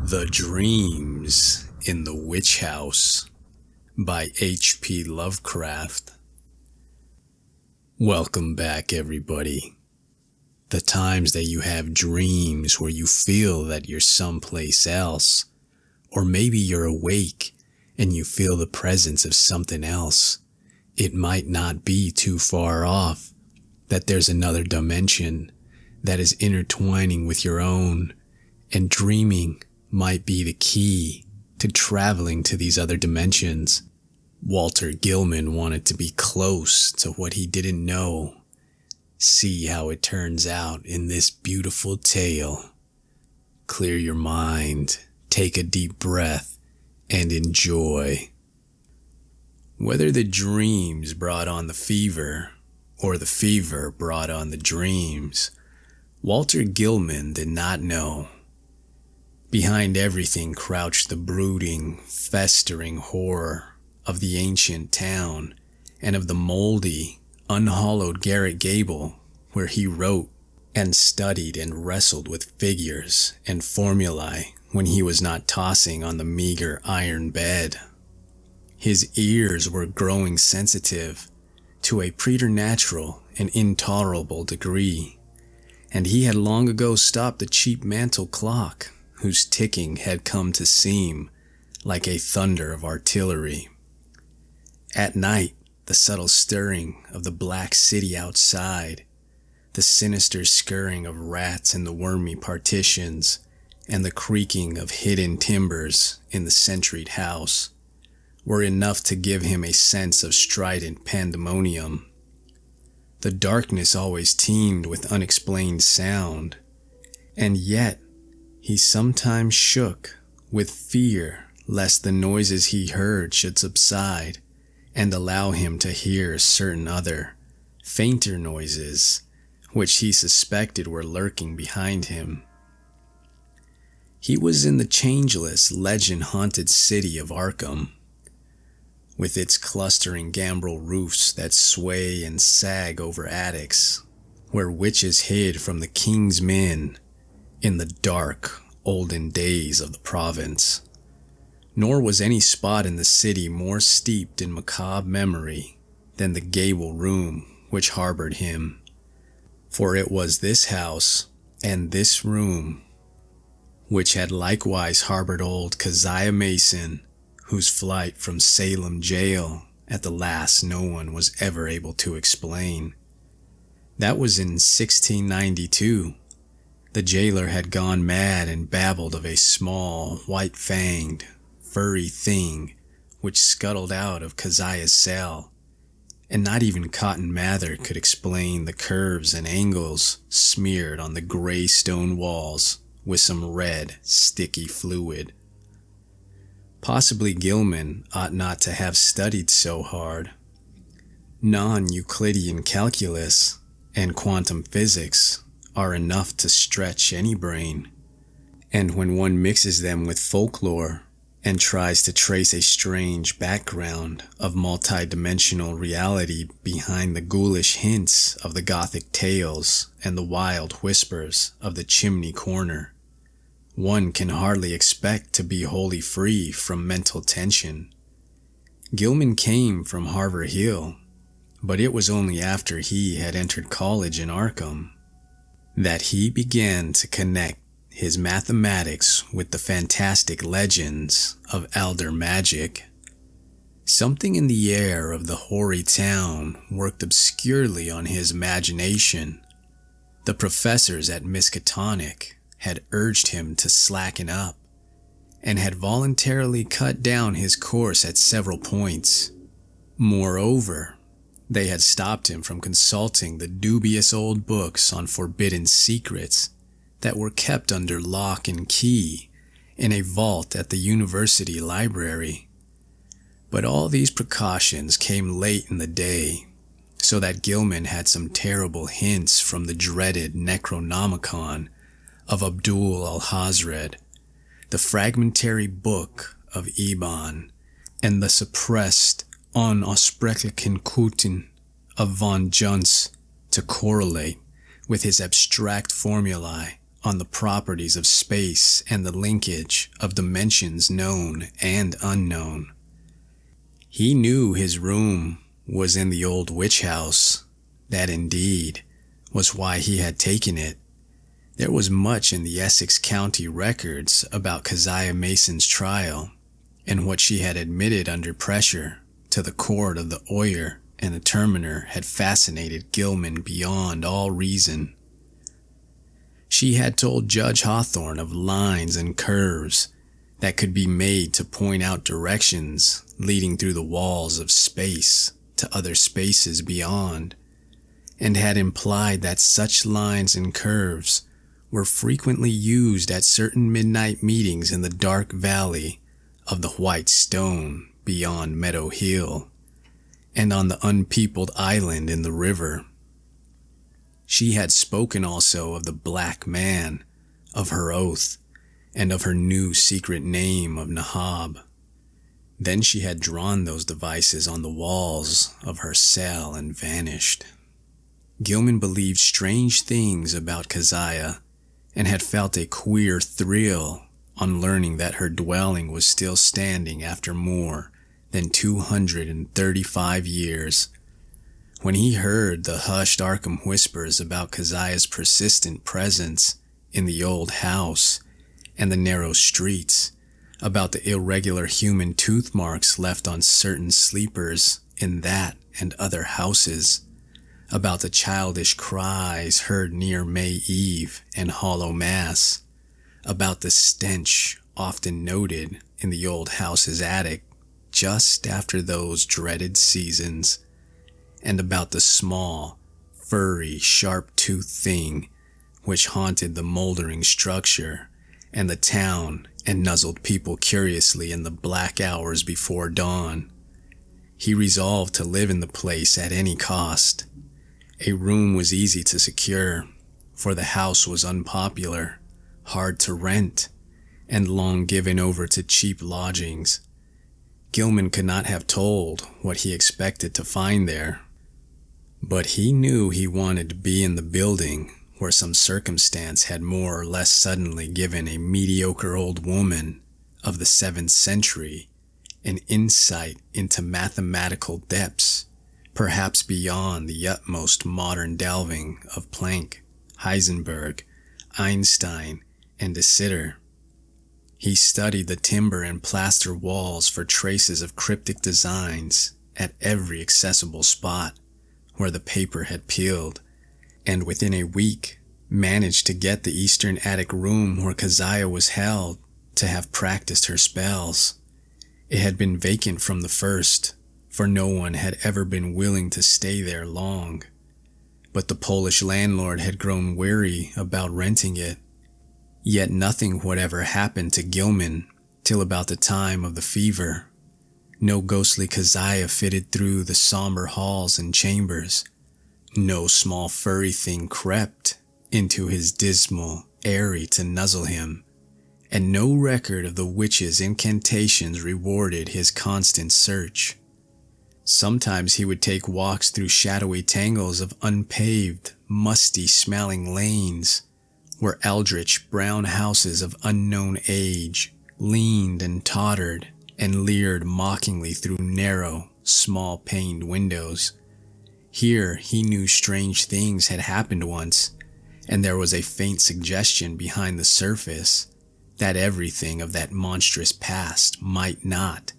The Dreams in the Witch House by H.P. Lovecraft. Welcome back, everybody. The times that you have dreams where you feel that you're someplace else, or maybe you're awake and you feel the presence of something else. It might not be too far off, that there's another dimension that is intertwining with your own, and dreaming might be the key to traveling to these other dimensions. Walter Gilman wanted to be close to what he didn't know. See how it turns out in this beautiful tale. Clear your mind, take a deep breath, and enjoy. Whether the dreams brought on the fever, or the fever brought on the dreams, Walter Gilman did not know. Behind everything crouched the brooding, festering horror of the ancient town and of the moldy, unhallowed garret gable where he wrote and studied and wrestled with figures and formulae when he was not tossing on the meager iron bed. His ears were growing sensitive to a preternatural and intolerable degree, and he had long ago stopped the cheap mantel clock whose ticking had come to seem like a thunder of artillery. At night, the subtle stirring of the black city outside, the sinister scurrying of rats in the wormy partitions, and the creaking of hidden timbers in the sentried house were enough to give him a sense of strident pandemonium. The darkness always teemed with unexplained sound, and yet he sometimes shook with fear lest the noises he heard should subside and allow him to hear certain other, fainter noises which he suspected were lurking behind him. He was in the changeless, legend-haunted city of Arkham, with its clustering gambrel roofs that sway and sag over attics, where witches hid from the king's men in the dark, olden days of the province. Nor was any spot in the city more steeped in macabre memory than the gable room which harbored him. For it was this house and this room which had likewise harbored old Keziah Mason, whose flight from Salem jail at the last no one was ever able to explain. That was in 1692. The jailer had gone mad and babbled of a small, white-fanged, furry thing which scuttled out of Keziah's cell, and not even Cotton Mather could explain the curves and angles smeared on the gray stone walls with some red, sticky fluid. Possibly Gilman ought not to have studied so hard. Non-Euclidean calculus and quantum physics are enough to stretch any brain, and when one mixes them with folklore and tries to trace a strange background of multi-dimensional reality behind the ghoulish hints of the Gothic tales and the wild whispers of the chimney corner, one can hardly expect to be wholly free from mental tension. Gilman came from Harvard Hill, but it was only after he had entered college in Arkham that he began to connect his mathematics with the fantastic legends of elder magic. Something in the air of the hoary town worked obscurely on his imagination. The professors at Miskatonic had urged him to slacken up, and had voluntarily cut down his course at several points. Moreover, they had stopped him from consulting the dubious old books on forbidden secrets that were kept under lock and key in a vault at the university library. But all these precautions came late in the day, so that Gilman had some terrible hints from the dreaded Necronomicon of Abdul al-Hazred, the fragmentary book of Eban, and the suppressed Onaussprechlichen Kuten of von Junz to correlate with his abstract formulae on the properties of space and the linkage of dimensions known and unknown. He knew his room was in the old witch house. That indeed was why he had taken it. There was much in the Essex County records about Keziah Mason's trial and what she had admitted under pressure to the court of the Oyer and the Terminer had fascinated Gilman beyond all reason. She had told Judge Hawthorne of lines and curves that could be made to point out directions leading through the walls of space to other spaces beyond, and had implied that such lines and curves were frequently used at certain midnight meetings in the dark valley of the White Stone beyond Meadow Hill, and on the unpeopled island in the river. She had spoken also of the Black Man, of her oath, and of her new secret name of Nahab. Then she had drawn those devices on the walls of her cell and vanished. Gilman believed strange things about Keziah and had felt a queer thrill on learning that her dwelling was still standing after more than 235 years. When he heard the hushed Arkham whispers about Keziah's persistent presence in the old house and the narrow streets, about the irregular human tooth marks left on certain sleepers in that and other houses, about the childish cries heard near May Eve and Hollow Mass, about the stench often noted in the old house's attic just after those dreaded seasons, and about the small, furry, sharp-toothed thing which haunted the moldering structure and the town and nuzzled people curiously in the black hours before dawn. He resolved to live in the place at any cost. A room was easy to secure, for the house was unpopular, hard to rent, and long given over to cheap lodgings. Gilman could not have told what he expected to find there, but he knew he wanted to be in the building where some circumstance had more or less suddenly given a mediocre old woman of the 7th century an insight into mathematical depths, perhaps beyond the utmost modern delving of Planck, Heisenberg, Einstein, and de Sitter. He studied the timber and plaster walls for traces of cryptic designs at every accessible spot where the paper had peeled, and within a week managed to get the eastern attic room where Keziah was held to have practiced her spells. It had been vacant from the first, for no one had ever been willing to stay there long. But the Polish landlord had grown wary about renting it. Yet nothing whatever happened to Gilman till about the time of the fever. No ghostly Keziah fitted through the somber halls and chambers. No small furry thing crept into his dismal eyrie to nuzzle him, and no record of the witch's incantations rewarded his constant search. Sometimes he would take walks through shadowy tangles of unpaved, musty-smelling lanes, where eldritch brown houses of unknown age leaned and tottered and leered mockingly through narrow, small-paned windows. Here he knew strange things had happened once, and there was a faint suggestion behind the surface that everything of that monstrous past might not,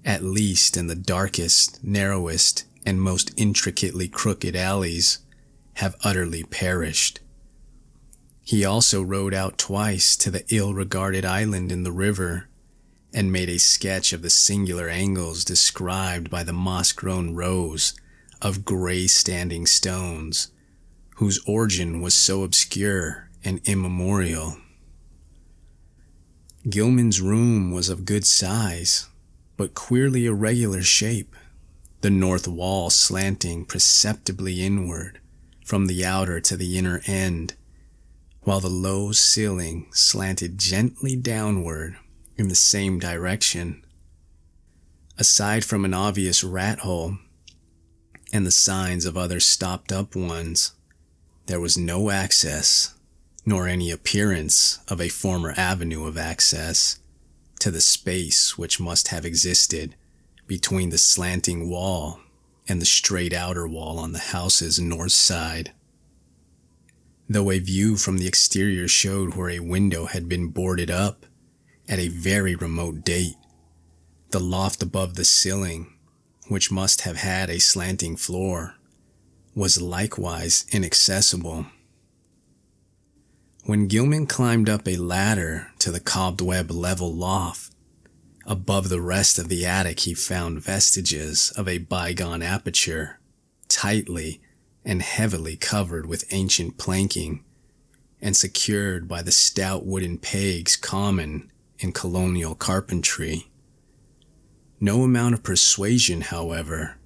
at least in the darkest, narrowest, and most intricately crooked alleys, have utterly perished. He also rode out twice to the ill-regarded island in the river, and made a sketch of the singular angles described by the moss-grown rows of gray-standing stones, whose origin was so obscure and immemorial. Gilman's room was of good size, but queerly irregular shape, the north wall slanting perceptibly inward from the outer to the inner end, while the low ceiling slanted gently downward in the same direction. Aside from an obvious rat hole and the signs of other stopped-up ones, there was no access, nor any appearance of a former avenue of access to the space which must have existed between the slanting wall and the straight outer wall on the house's north side. Though a view from the exterior showed where a window had been boarded up at a very remote date, the loft above the ceiling, which must have had a slanting floor, was likewise inaccessible. When Gilman climbed up a ladder to the cobweb level loft, above the rest of the attic he found vestiges of a bygone aperture, tightly and heavily covered with ancient planking and secured by the stout wooden pegs common in colonial carpentry. No amount of persuasion, however,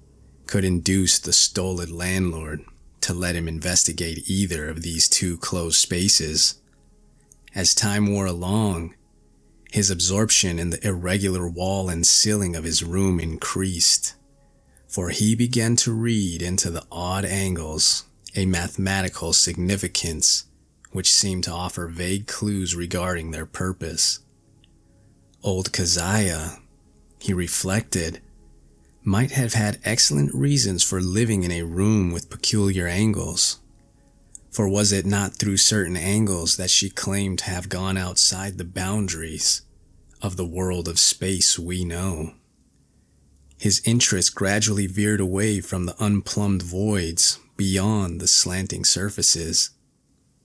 could induce the stolid landlord to let him investigate either of these two closed spaces. As time wore along, his absorption in the irregular wall and ceiling of his room increased, for he began to read into the odd angles a mathematical significance which seemed to offer vague clues regarding their purpose. Old Keziah, he reflected, might have had excellent reasons for living in a room with peculiar angles, for was it not through certain angles that she claimed to have gone outside the boundaries of the world of space we know? His interest gradually veered away from the unplumbed voids beyond the slanting surfaces,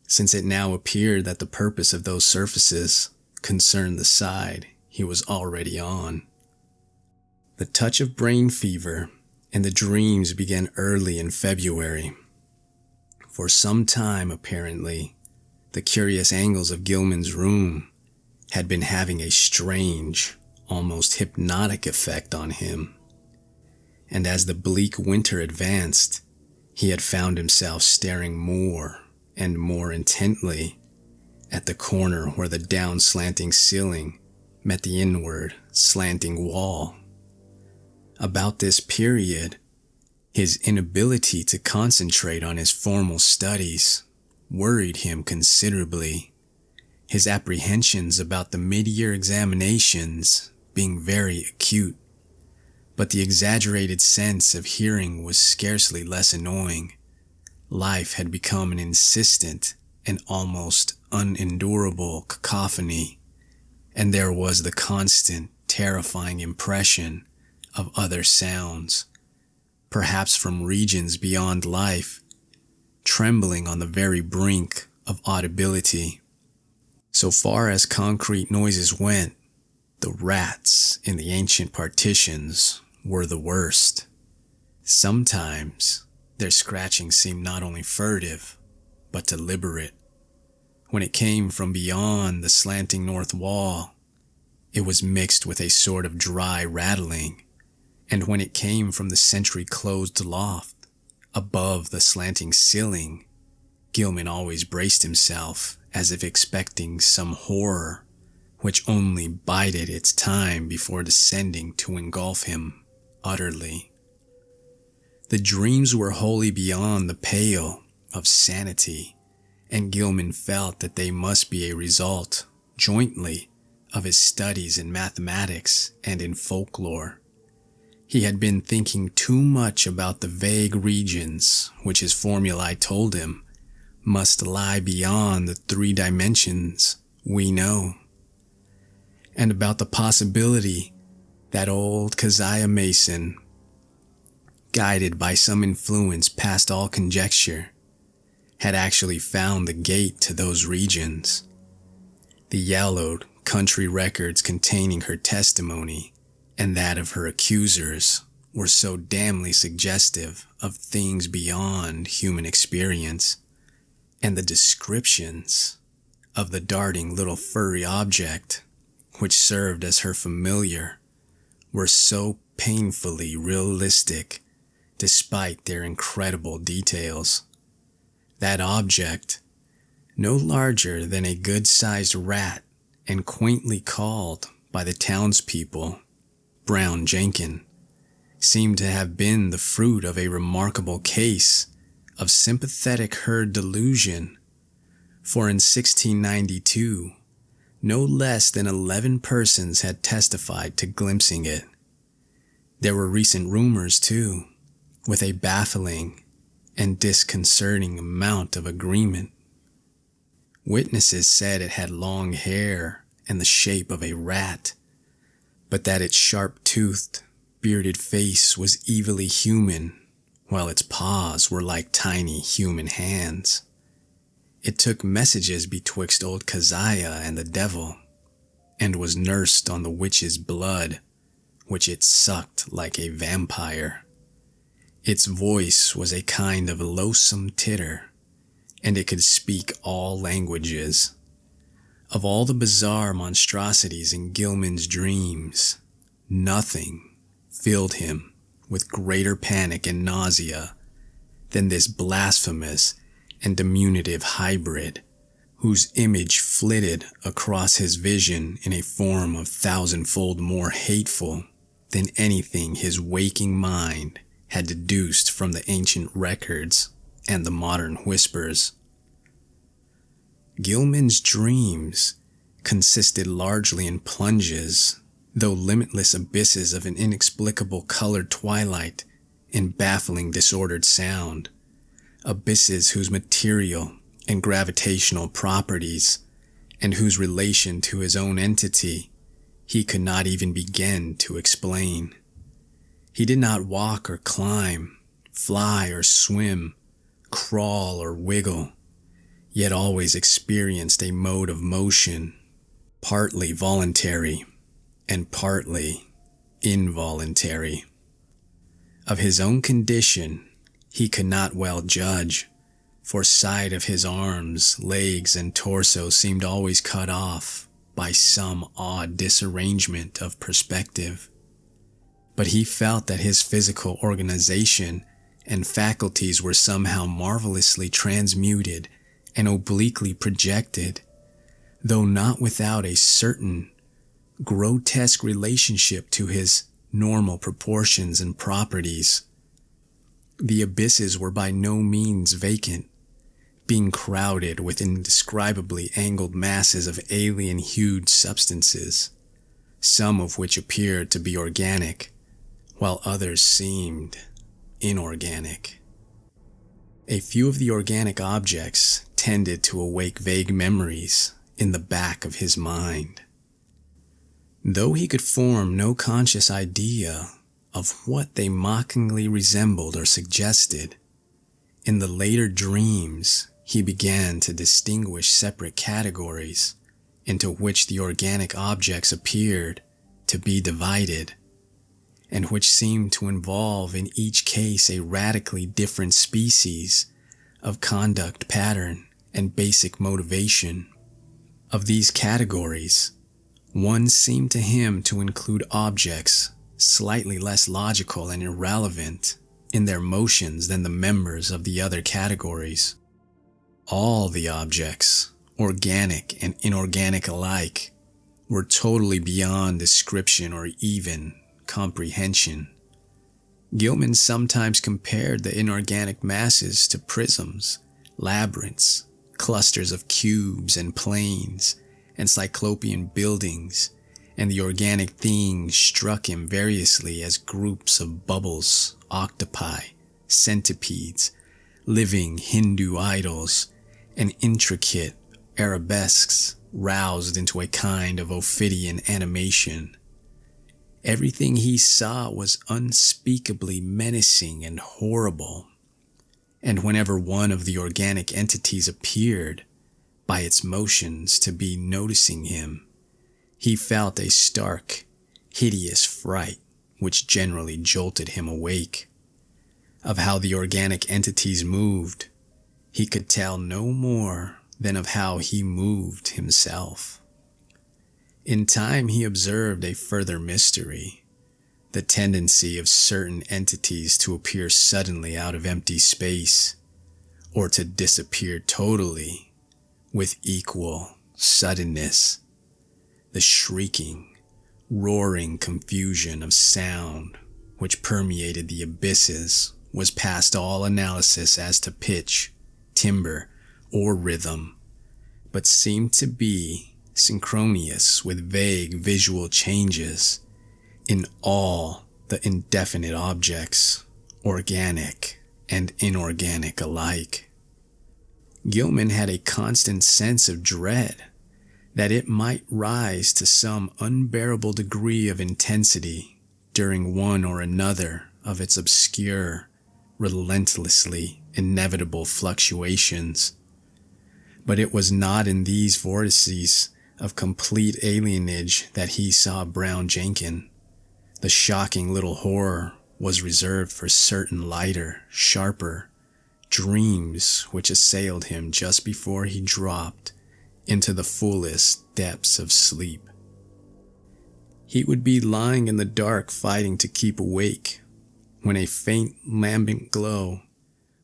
since it now appeared that the purpose of those surfaces concerned the side he was already on. The touch of brain fever and the dreams began early in February. For some time, apparently, the curious angles of Gilman's room had been having a strange, almost hypnotic effect on him. And as the bleak winter advanced, he had found himself staring more and more intently at the corner where the down-slanting ceiling met the inward, slanting wall. About this period, his inability to concentrate on his formal studies worried him considerably, his apprehensions about the mid-year examinations being very acute. But the exaggerated sense of hearing was scarcely less annoying. Life had become an insistent and almost unendurable cacophony, and there was the constant, terrifying impression of other sounds, perhaps from regions beyond life, trembling on the very brink of audibility. So far as concrete noises went, the rats in the ancient partitions were the worst. Sometimes their scratching seemed not only furtive, but deliberate. When it came from beyond the slanting north wall, it was mixed with a sort of dry rattling, and when it came from the sentry-closed loft, above the slanting ceiling, Gilman always braced himself as if expecting some horror, which only bided its time before descending to engulf him utterly. The dreams were wholly beyond the pale of sanity, and Gilman felt that they must be a result, jointly, of his studies in mathematics and in folklore. He had been thinking too much about the vague regions which his formulae told him must lie beyond the 3 dimensions we know, and about the possibility that old Keziah Mason, guided by some influence past all conjecture, had actually found the gate to those regions. The yellowed country records containing her testimony and that of her accusers were so damnably suggestive of things beyond human experience, and the descriptions of the darting little furry object which served as her familiar were so painfully realistic despite their incredible details. That object, no larger than a good-sized rat and quaintly called by the townspeople Brown Jenkin, seemed to have been the fruit of a remarkable case of sympathetic herd delusion, For in 1692, no less than 11 persons had testified to glimpsing it. There were recent rumors, too, with a baffling and disconcerting amount of agreement. Witnesses said it had long hair and the shape of a rat, but that its sharp-toothed, bearded face was evilly human, while its paws were like tiny human hands. It took messages betwixt old Keziah and the devil, and was nursed on the witch's blood, which it sucked like a vampire. Its voice was a kind of loathsome titter, and it could speak all languages. Of all the bizarre monstrosities in Gilman's dreams, nothing filled him with greater panic and nausea than this blasphemous and diminutive hybrid, whose image flitted across his vision in a form of thousandfold more hateful than anything his waking mind had deduced from the ancient records and the modern whispers. Gilman's dreams consisted largely in plunges, though limitless abysses of an inexplicable colored twilight and baffling disordered sound, abysses whose material and gravitational properties and whose relation to his own entity he could not even begin to explain. He did not walk or climb, fly or swim, crawl or wiggle, yet always experienced a mode of motion, partly voluntary and partly involuntary. Of his own condition, he could not well judge, for sight of his arms, legs, and torso seemed always cut off by some odd disarrangement of perspective. But he felt that his physical organization and faculties were somehow marvelously transmuted and obliquely projected, though not without a certain grotesque relationship to his normal proportions and properties. The abysses were by no means vacant, being crowded with indescribably angled masses of alien-hued substances, some of which appeared to be organic, while others seemed inorganic. A few of the organic objects tended to awake vague memories in the back of his mind. Though he could form no conscious idea of what they mockingly resembled or suggested, in the later dreams he began to distinguish separate categories into which the organic objects appeared to be divided, and which seemed to involve in each case a radically different species of conduct pattern and basic motivation. Of these categories, one seemed to him to include objects slightly less logical and irrelevant in their motions than the members of the other categories. All the objects, organic and inorganic alike, were totally beyond description or even comprehension. Gilman sometimes compared the inorganic masses to prisms, labyrinths, clusters of cubes and planes, and cyclopean buildings, and the organic things struck him variously as groups of bubbles, octopi, centipedes, living Hindu idols, and intricate arabesques roused into a kind of Ophidian animation. Everything he saw was unspeakably menacing and horrible, and whenever one of the organic entities appeared, by its motions to be noticing him, he felt a stark, hideous fright which generally jolted him awake. Of how the organic entities moved, he could tell no more than of how he moved himself. In time he observed a further mystery, the tendency of certain entities to appear suddenly out of empty space, or to disappear totally with equal suddenness. The shrieking, roaring confusion of sound which permeated the abysses was past all analysis as to pitch, timbre, or rhythm, but seemed to be synchronous with vague visual changes in all the indefinite objects, organic and inorganic alike. Gilman had a constant sense of dread that it might rise to some unbearable degree of intensity during one or another of its obscure, relentlessly inevitable fluctuations. But it was not in these vortices of complete alienage that he saw Brown Jenkin. The shocking little horror was reserved for certain lighter, sharper dreams which assailed him just before he dropped into the fullest depths of sleep. He would be lying in the dark fighting to keep awake when a faint lambent glow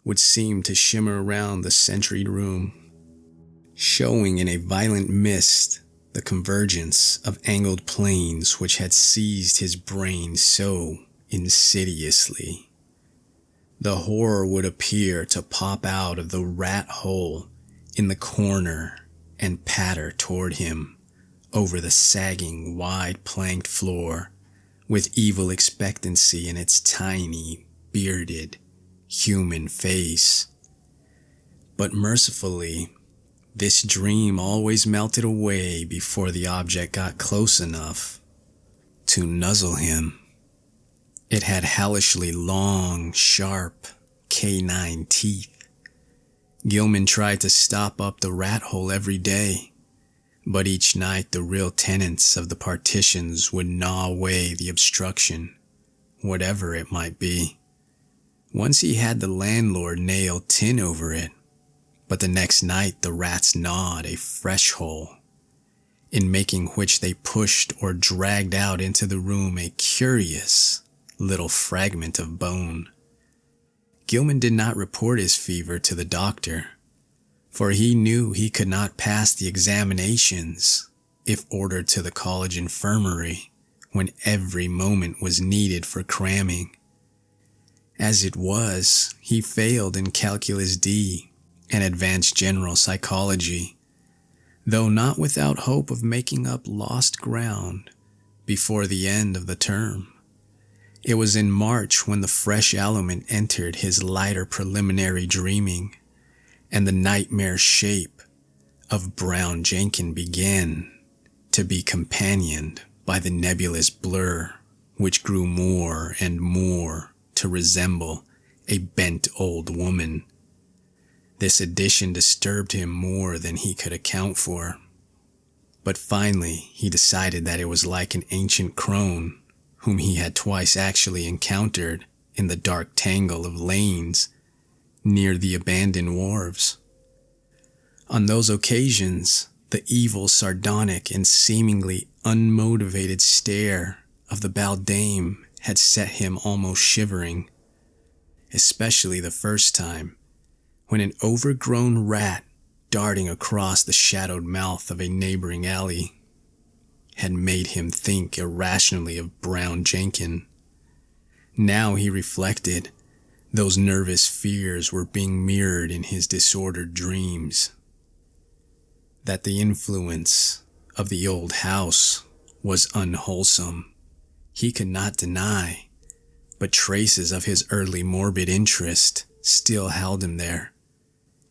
would seem to shimmer around the sentried room, showing in a violent mist the convergence of angled planes which had seized his brain so insidiously. The horror would appear to pop out of the rat hole in the corner and patter toward him over the sagging, wide-planked floor with evil expectancy in its tiny, bearded, human face. But mercifully, this dream always melted away before the object got close enough to nuzzle him. It had hellishly long, sharp, canine teeth. Gilman tried to stop up the rat hole every day, but each night the real tenants of the partitions would gnaw away the obstruction, whatever it might be. Once he had the landlord nail tin over it, but the next night the rats gnawed a fresh hole, in making which they pushed or dragged out into the room a curious little fragment of bone. Gilman did not report his fever to the doctor, for he knew he could not pass the examinations if ordered to the college infirmary when every moment was needed for cramming. As it was, he failed in Calculus D and Advanced General Psychology, though not without hope of making up lost ground before the end of the term. It was in March when the fresh element entered his lighter preliminary dreaming, and the nightmare shape of Brown Jenkin began to be companioned by the nebulous blur which grew more and more to resemble a bent old woman. This addition disturbed him more than he could account for, but finally he decided that it was like an ancient crone whom he had twice actually encountered in the dark tangle of lanes near the abandoned wharves. On those occasions, the evil, sardonic, and seemingly unmotivated stare of the beldame had set him almost shivering, especially the first time, when an overgrown rat darting across the shadowed mouth of a neighboring alley had made him think irrationally of Brown Jenkin. Now he reflected, those nervous fears were being mirrored in his disordered dreams. That the influence of the old house was unwholesome, he could not deny, but traces of his early morbid interest still held him there.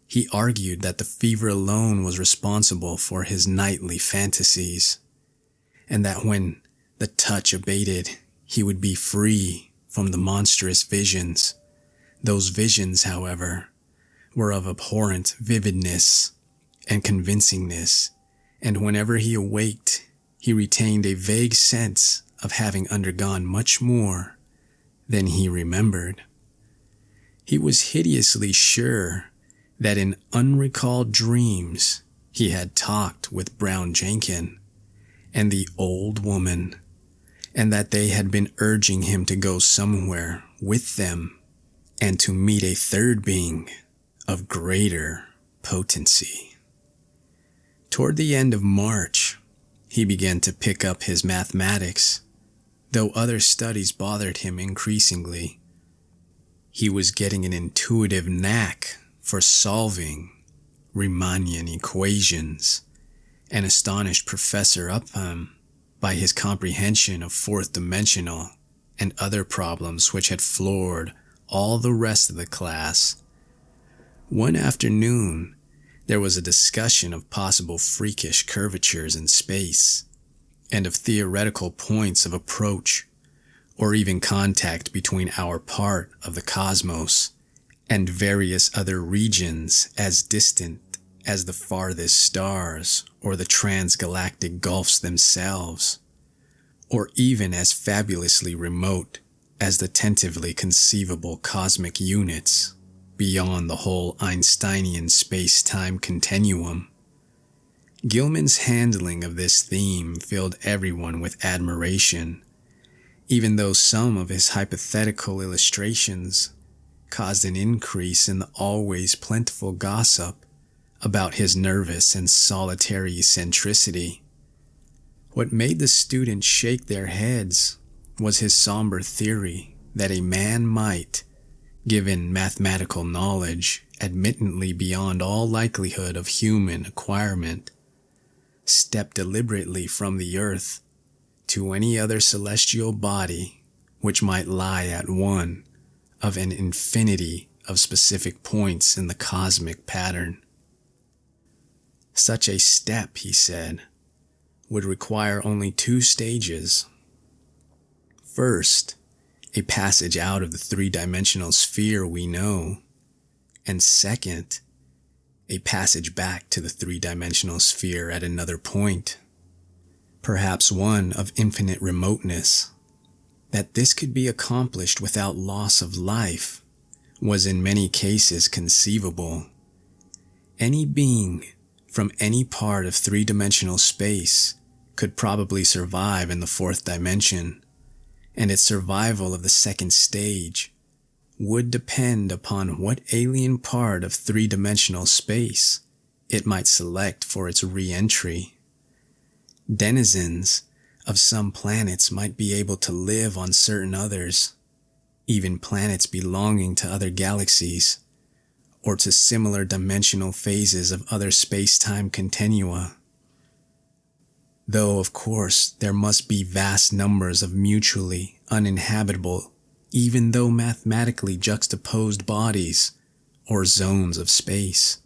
He argued that the fever alone was responsible for his nightly fantasies, and that when the touch abated, he would be free from the monstrous visions. Those visions, however, were of abhorrent vividness and convincingness, and whenever he awaked, he retained a vague sense of having undergone much more than he remembered. He was hideously sure that in unrecalled dreams he had talked with Brown Jenkin and the old woman, and that they had been urging him to go somewhere with them and to meet a third being of greater potency. Toward the end of March, he began to pick up his mathematics, though other studies bothered him increasingly. He was getting an intuitive knack for solving Riemannian equations, and astonished Professor Upham by his comprehension of fourth-dimensional and other problems which had floored all the rest of the class. One afternoon, there was a discussion of possible freakish curvatures in space, and of theoretical points of approach, or even contact between our part of the cosmos and various other regions as distant as the farthest stars or the transgalactic gulfs themselves, or even as fabulously remote as the tentatively conceivable cosmic units beyond the whole Einsteinian space-time continuum. Gilman's handling of this theme filled everyone with admiration, even though some of his hypothetical illustrations caused an increase in the always plentiful gossip about his nervous and solitary eccentricity. What made the students shake their heads was his somber theory that a man might, given mathematical knowledge admittedly beyond all likelihood of human acquirement, step deliberately from the earth to any other celestial body which might lie at one of an infinity of specific points in the cosmic pattern. Such a step, he said, would require only two stages. First, a passage out of the three-dimensional sphere we know, and second, a passage back to the three-dimensional sphere at another point, perhaps one of infinite remoteness. That this could be accomplished without loss of life was in many cases conceivable. Any being from any part of three-dimensional space could probably survive in the fourth dimension, and its survival of the second stage would depend upon what alien part of three-dimensional space it might select for its re-entry. Denizens of some planets might be able to live on certain others, even planets belonging to other galaxies, or to similar dimensional phases of other space-time continua. Though, of course, there must be vast numbers of mutually uninhabitable, even though mathematically juxtaposed bodies or zones of space.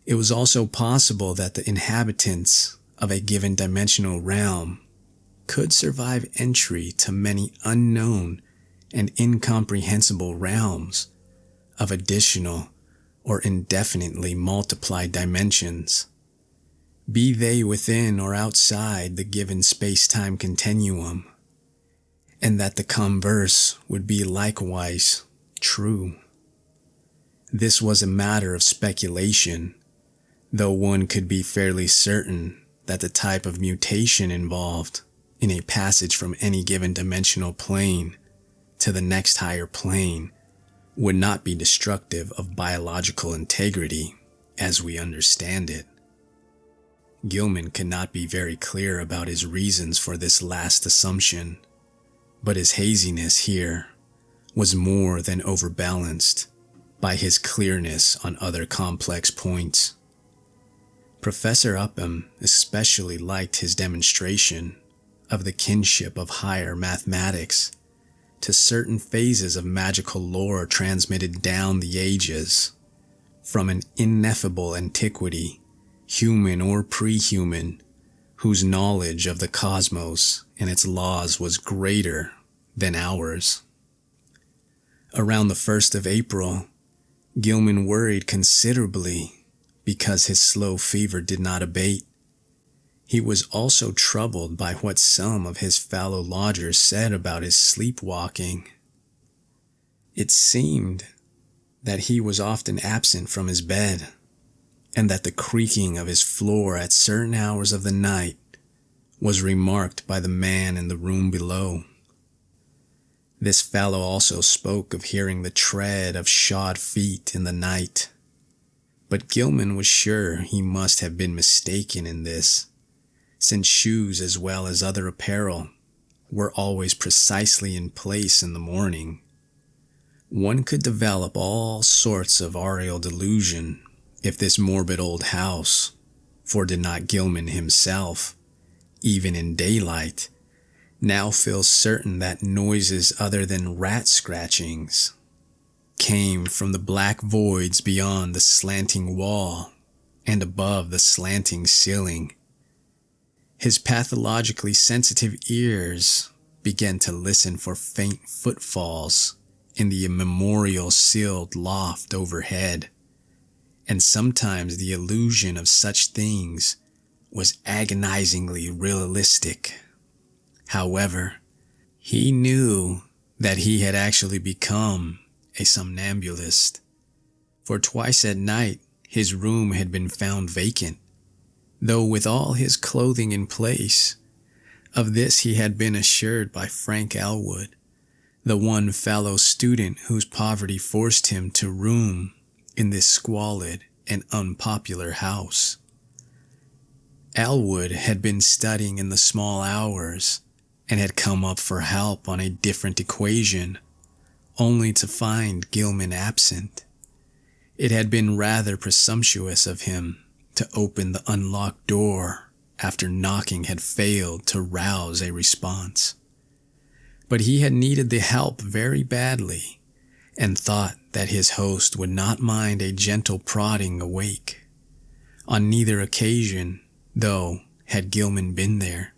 It was also possible that the inhabitants of a given dimensional realm could survive entry to many unknown and incomprehensible realms of additional or indefinitely multiplied dimensions, be they within or outside the given space-time continuum, and that the converse would be likewise true. This was a matter of speculation, though one could be fairly certain that the type of mutation involved in a passage from any given dimensional plane to the next higher plane would not be destructive of biological integrity as we understand it. Gilman could not be very clear about his reasons for this last assumption, but his haziness here was more than overbalanced by his clearness on other complex points. Professor Upham especially liked his demonstration of the kinship of higher mathematics to certain phases of magical lore transmitted down the ages from an ineffable antiquity, human or pre-human, whose knowledge of the cosmos and its laws was greater than ours. Around the 1st of April, Gilman worried considerably because his slow fever did not abate. He was also troubled by what some of his fellow lodgers said about his sleepwalking. It seemed that he was often absent from his bed, and that the creaking of his floor at certain hours of the night was remarked by the man in the room below. This fellow also spoke of hearing the tread of shod feet in the night, but Gilman was sure he must have been mistaken in this, since shoes as well as other apparel were always precisely in place in the morning. One could develop all sorts of aureal delusion if this morbid old house, for did not Gilman himself, even in daylight, now feels certain that noises other than rat scratchings came from the black voids beyond the slanting wall and above the slanting ceiling. His pathologically sensitive ears began to listen for faint footfalls in the immemorial sealed loft overhead, and sometimes the illusion of such things was agonizingly realistic. However, he knew that he had actually become a somnambulist, for twice at night his room had been found vacant, though with all his clothing in place. Of this he had been assured by Frank Elwood, the one fellow student whose poverty forced him to room in this squalid and unpopular house. Elwood had been studying in the small hours and had come up for help on a different equation, only to find Gilman absent. It had been rather presumptuous of him to open the unlocked door after knocking had failed to rouse a response. But he had needed the help very badly, and thought that his host would not mind a gentle prodding awake. On neither occasion, though, had Gilman been there,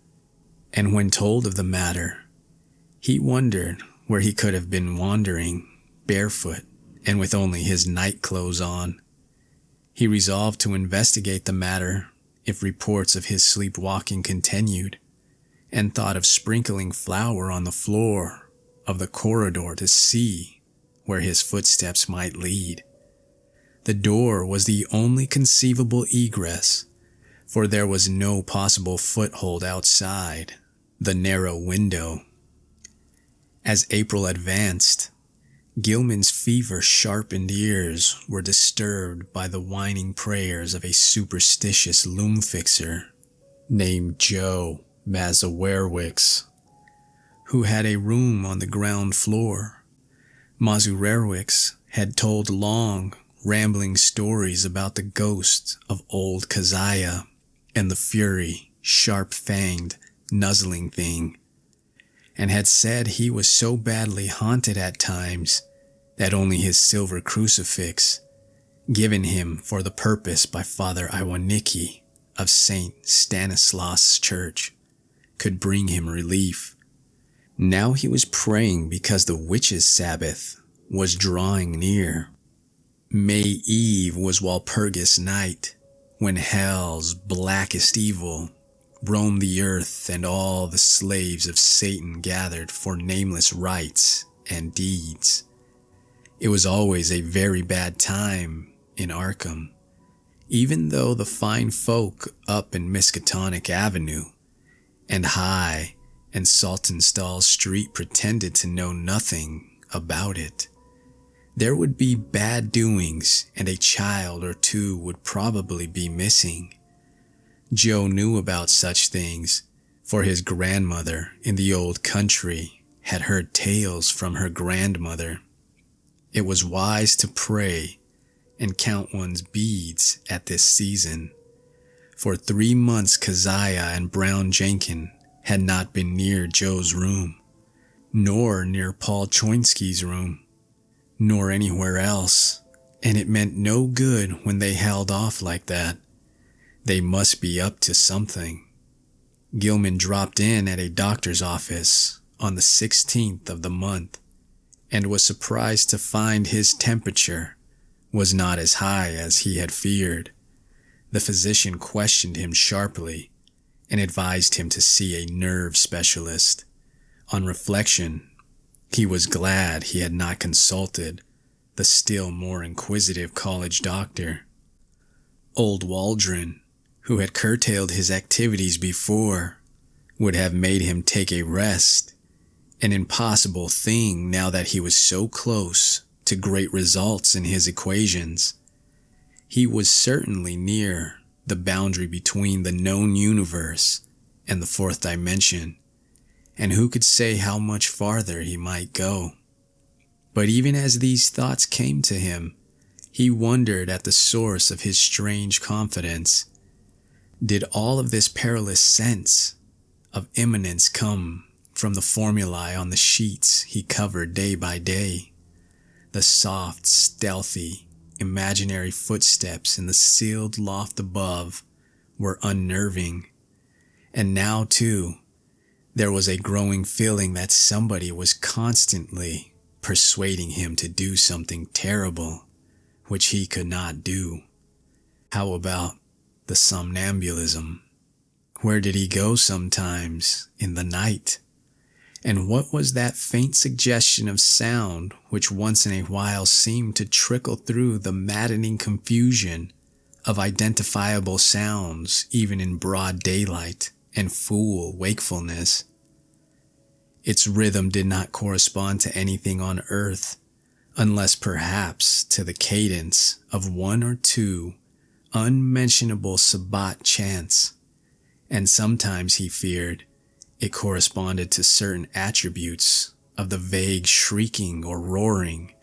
and when told of the matter, he wondered where he could have been wandering, barefoot and with only his night clothes on. He resolved to investigate the matter if reports of his sleepwalking continued, and thought of sprinkling flour on the floor of the corridor to see where his footsteps might lead. The door was the only conceivable egress, for there was no possible foothold outside the narrow window. As April advanced, Gilman's fever-sharpened ears were disturbed by the whining prayers of a superstitious loom-fixer named Joe Mazuwerwicz, who had a room on the ground floor. Mazuwerwicz had told long, rambling stories about the ghost of old Keziah and the fury, sharp-fanged, nuzzling thing, and had said he was so badly haunted at times that only his silver crucifix, given him for the purpose by Father Iwanicki of St. Stanislaus Church, could bring him relief. Now he was praying because the witches' Sabbath was drawing near. May Eve was Walpurgis night, when hell's blackest evil roamed the earth and all the slaves of Satan gathered for nameless rites and deeds. It was always a very bad time in Arkham, even though the fine folk up in Miskatonic Avenue and High and Saltonstall Street pretended to know nothing about it. There would be bad doings, and a child or two would probably be missing. Joe knew about such things, for his grandmother in the old country had heard tales from her grandmother. It was wise to pray and count one's beads at this season. For 3 months Keziah and Brown Jenkin had not been near Joe's room, nor near Paul Choinsky's room, nor anywhere else, and it meant no good when they held off like that. They must be up to something. Gilman dropped in at a doctor's office on the 16th of the month, and was surprised to find his temperature was not as high as he had feared. The physician questioned him sharply and advised him to see a nerve specialist. On reflection, he was glad he had not consulted the still more inquisitive college doctor. Old Waldron, who had curtailed his activities before, would have made him take a rest, an impossible thing now that he was so close to great results in his equations. He was certainly near the boundary between the known universe and the fourth dimension, and who could say how much farther he might go? But even as these thoughts came to him, He wondered at the source of his strange confidence. Did all of this perilous sense of imminence come from the formulae on the sheets he covered day by day? The soft, stealthy, imaginary footsteps in the sealed loft above were unnerving. And now, too, there was a growing feeling that somebody was constantly persuading him to do something terrible, which he could not do. How about the somnambulism? Where did he go sometimes in the night? And what was that faint suggestion of sound which once in a while seemed to trickle through the maddening confusion of identifiable sounds even in broad daylight and full wakefulness? Its rhythm did not correspond to anything on earth, unless perhaps to the cadence of one or two unmentionable Sabbat chants, and sometimes he feared it corresponded to certain attributes of the vague shrieking or roaring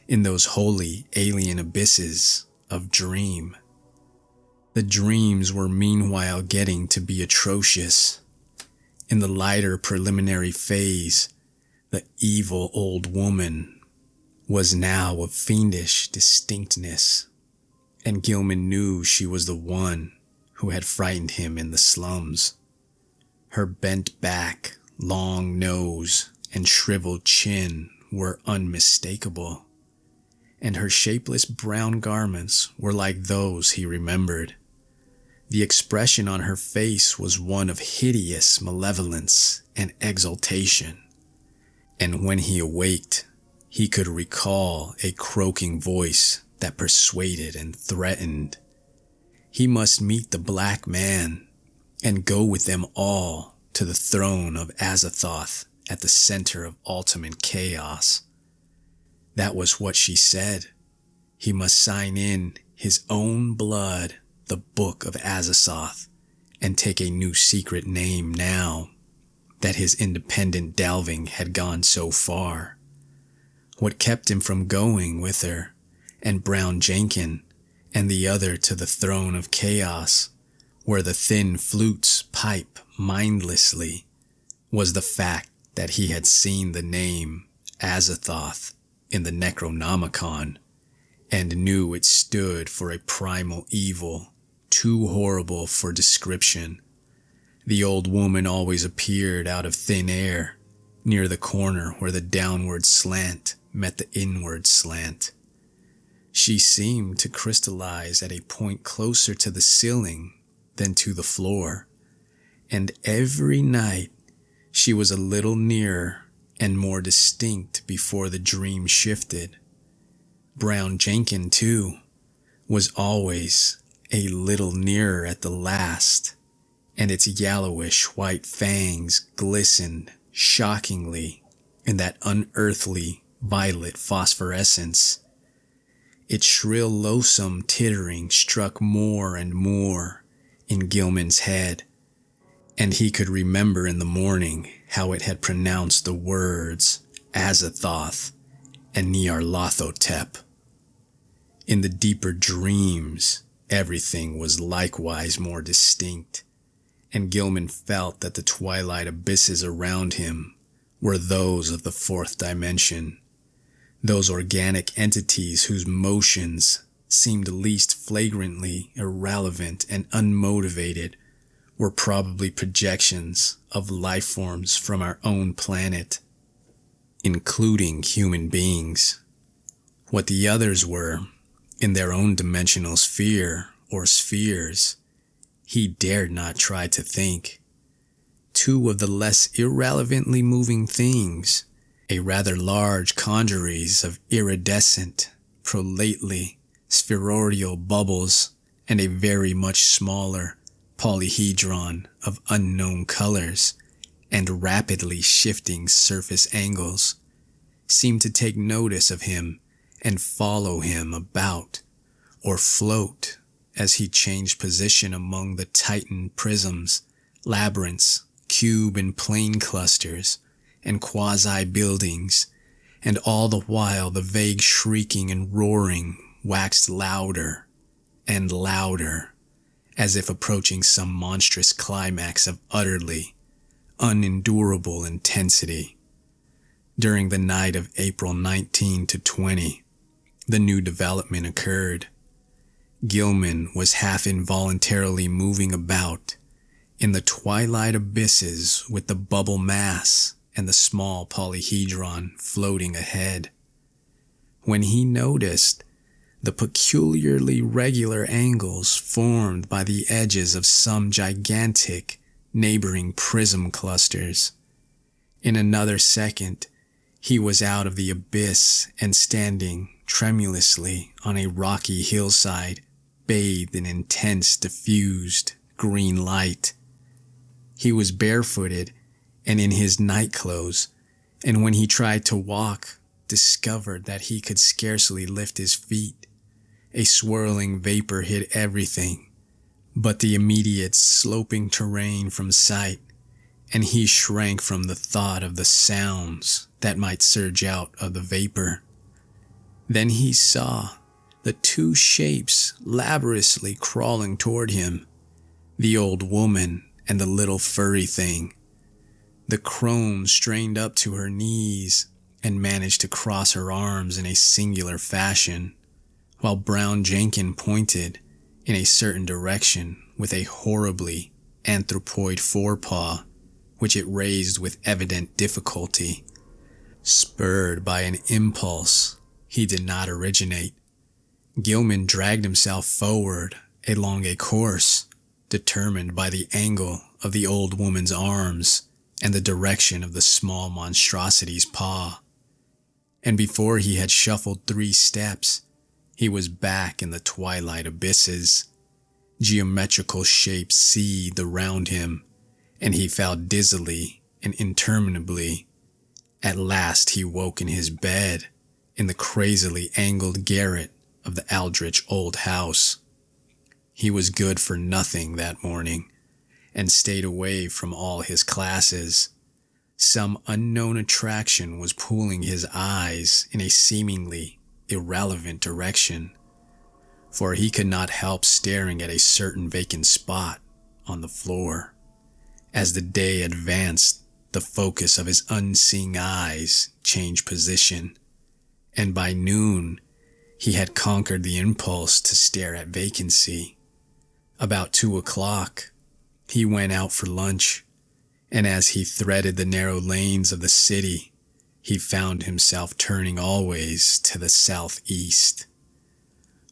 in those holy alien abysses of dream. The dreams were meanwhile getting to be atrocious. In the lighter preliminary phase, the evil old woman was now of fiendish distinctness, and Gilman knew she was the one who had frightened him in the slums. Her bent back, long nose, and shriveled chin were unmistakable, and her shapeless brown garments were like those he remembered. The expression on her face was one of hideous malevolence and exultation, and when he awaked, he could recall a croaking voice that persuaded and threatened. He must meet the black man and go with them all to the throne of Azathoth at the center of ultimate chaos. That was what she said. He must sign in his own blood the Book of Azathoth and take a new secret name now that his independent delving had gone so far. What kept him from going with her and Brown Jenkin and the other to the throne of chaos, where the thin flutes pipe mindlessly, was the fact that he had seen the name Azathoth in the Necronomicon and knew it stood for a primal evil too horrible for description. The old woman always appeared out of thin air, near the corner where the downward slant met the inward slant. She seemed to crystallize at a point closer to the ceiling than to the floor, and every night she was a little nearer and more distinct before the dream shifted. Brown Jenkin, too, was always a little nearer at the last, and its yellowish white fangs glistened shockingly in that unearthly violet phosphorescence. Its shrill loathsome tittering struck more and more in Gilman's head, and he could remember in the morning how it had pronounced the words Azathoth and Nyarlathotep. In the deeper dreams, everything was likewise more distinct, and Gilman felt that the twilight abysses around him were those of the fourth dimension, those organic entities whose motions seemed least flagrantly irrelevant and unmotivated were probably projections of life forms from our own planet, including human beings. What the others were, in their own dimensional sphere or spheres, he dared not try to think. Two of the less irrelevantly moving things, a rather large congeries of iridescent, prolately spheroidal bubbles, and a very much smaller polyhedron of unknown colors and rapidly shifting surface angles, seemed to take notice of him and follow him about, or float as he changed position among the tightened prisms, labyrinths, cube and plane clusters, and quasi-buildings, and all the while the vague shrieking and roaring waxed louder and louder, as if approaching some monstrous climax of utterly unendurable intensity. During the night of April 19 to 20, the new development occurred. Gilman was half involuntarily moving about in the twilight abysses with the bubble mass and the small polyhedron floating ahead, when he noticed the peculiarly regular angles formed by the edges of some gigantic neighboring prism clusters. In another second, he was out of the abyss and standing tremulously on a rocky hillside bathed in intense diffused green light. He was barefooted and in his night clothes, and when he tried to walk, discovered that he could scarcely lift his feet. A swirling vapor hid everything but the immediate sloping terrain from sight, and he shrank from the thought of the sounds that might surge out of the vapor. Then he saw the two shapes laboriously crawling toward him, the old woman and the little furry thing. The crone strained up to her knees and managed to cross her arms in a singular fashion, while Brown Jenkin pointed in a certain direction with a horribly anthropoid forepaw, which it raised with evident difficulty, spurred by an impulse he did not originate. Gilman dragged himself forward along a course determined by the angle of the old woman's arms and the direction of the small monstrosity's paw. And before he had shuffled 3 steps, he was back in the twilight abysses. Geometrical shapes seethed around him, and he fell dizzily and interminably. At last he woke in his bed, in the crazily angled garret of the eldritch old house. He was good for nothing that morning, and stayed away from all his classes. Some unknown attraction was pulling his eyes in a seemingly irrelevant direction, for he could not help staring at a certain vacant spot on the floor. As the day advanced, the focus of his unseeing eyes changed position, and by noon he had conquered the impulse to stare at vacancy. About 2 o'clock, he went out for lunch, and as he threaded the narrow lanes of the city, he found himself turning always to the southeast.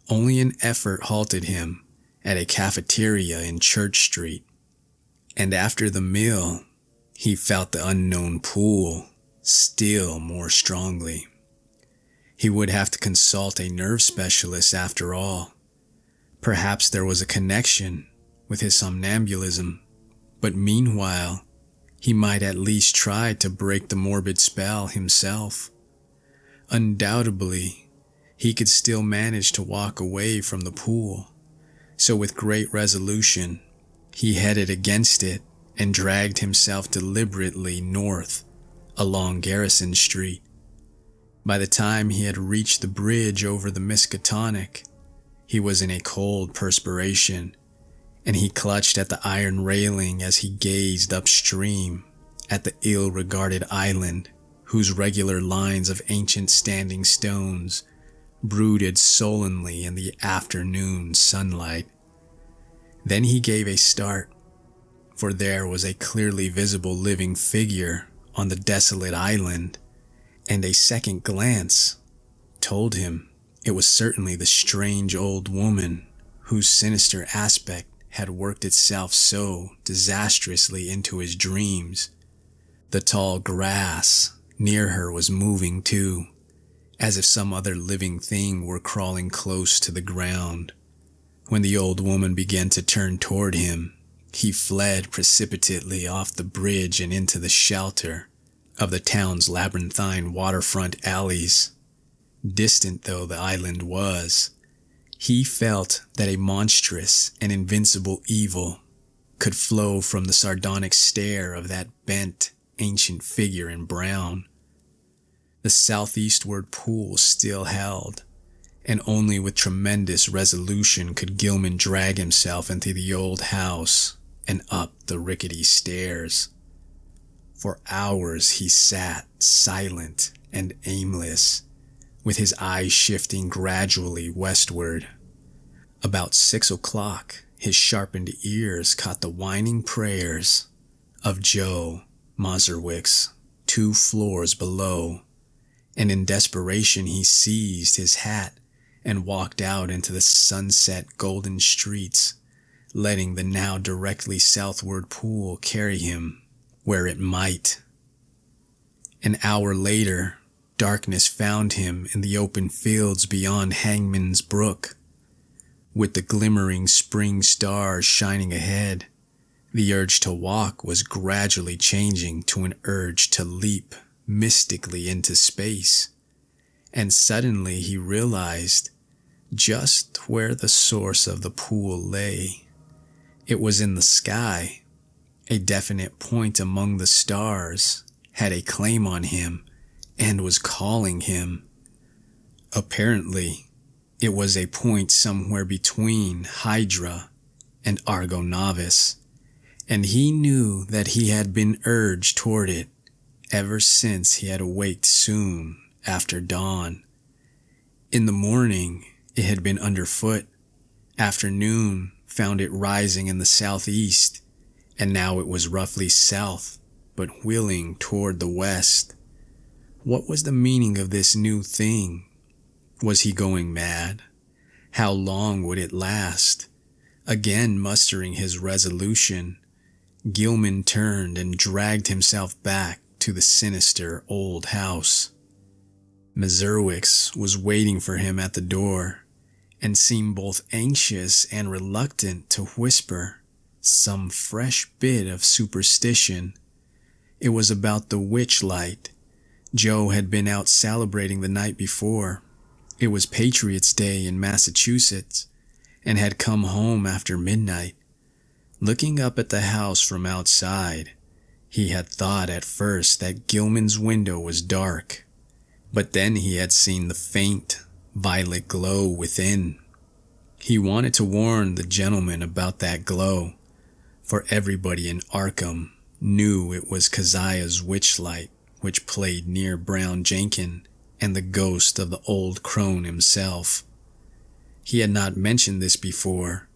Only an effort halted him at a cafeteria in Church Street, and after the meal, he felt the unknown pull still more strongly. He would have to consult a nerve specialist after all. Perhaps there was a connection with his somnambulism, but meanwhile, he might at least try to break the morbid spell himself. Undoubtedly, he could still manage to walk away from the pool, so with great resolution, he headed against it and dragged himself deliberately north along Garrison Street. By the time he had reached the bridge over the Miskatonic, he was in a cold perspiration, and he clutched at the iron railing as he gazed upstream at the ill-regarded island, whose regular lines of ancient standing stones brooded sullenly in the afternoon sunlight. Then he gave a start, for there was a clearly visible living figure on the desolate island, and a second glance told him it was certainly the strange old woman whose sinister aspect had worked itself so disastrously into his dreams. The tall grass near her was moving too, as if some other living thing were crawling close to the ground. When the old woman began to turn toward him, he fled precipitately off the bridge and into the shelter of the town's labyrinthine waterfront alleys. Distant though the island was, he felt that a monstrous and invincible evil could flow from the sardonic stare of that bent, ancient figure in brown. The southeastward pool still held, and only with tremendous resolution could Gilman drag himself into the old house and up the rickety stairs. For hours he sat silent and aimless, with his eyes shifting gradually westward. About 6 o'clock, his sharpened ears caught the whining prayers of Joe Mozerwick's 2 floors below, and in desperation he seized his hat and walked out into the sunset golden streets, letting the now directly southward pool carry him where it might. An hour later, darkness found him in the open fields beyond Hangman's Brook. With the glimmering spring stars shining ahead, the urge to walk was gradually changing to an urge to leap mystically into space. And suddenly he realized just where the source of the pool lay. It was in the sky. A definite point among the stars had a claim on him and was calling him. Apparently, it was a point somewhere between Hydra and Argo Novis, and he knew that he had been urged toward it ever since he had awaked soon after dawn. In the morning, it had been underfoot. Afternoon found it rising in the southeast, and now it was roughly south, but wheeling toward the west. What was the meaning of this new thing? Was he going mad? How long would it last? Again mustering his resolution, Gilman turned and dragged himself back to the sinister old house. Mezerwick's was waiting for him at the door, and seemed both anxious and reluctant to whisper some fresh bit of superstition. It was about the witch light. Joe had been out celebrating the night before. It was Patriots' Day in Massachusetts, and had come home after midnight. Looking up at the house from outside, he had thought at first that Gilman's window was dark, but then he had seen the faint, violet glow within. He wanted to warn the gentleman about that glow, for everybody in Arkham knew it was Keziah's witchlight which played near Brown Jenkin and the ghost of the old crone himself. He had not mentioned this before,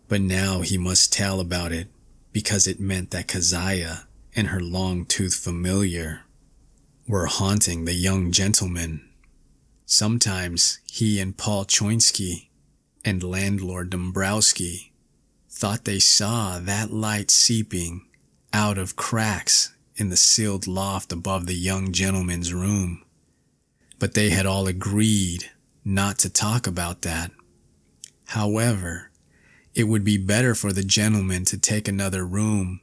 but now he must tell about it, because it meant that Keziah and her long-toothed familiar were haunting the young gentleman. Sometimes he and Paul Choinsky and landlord Dombrowski thought they saw that light seeping out of cracks in the sealed loft above the young gentleman's room, but they had all agreed not to talk about that. However, it would be better for the gentleman to take another room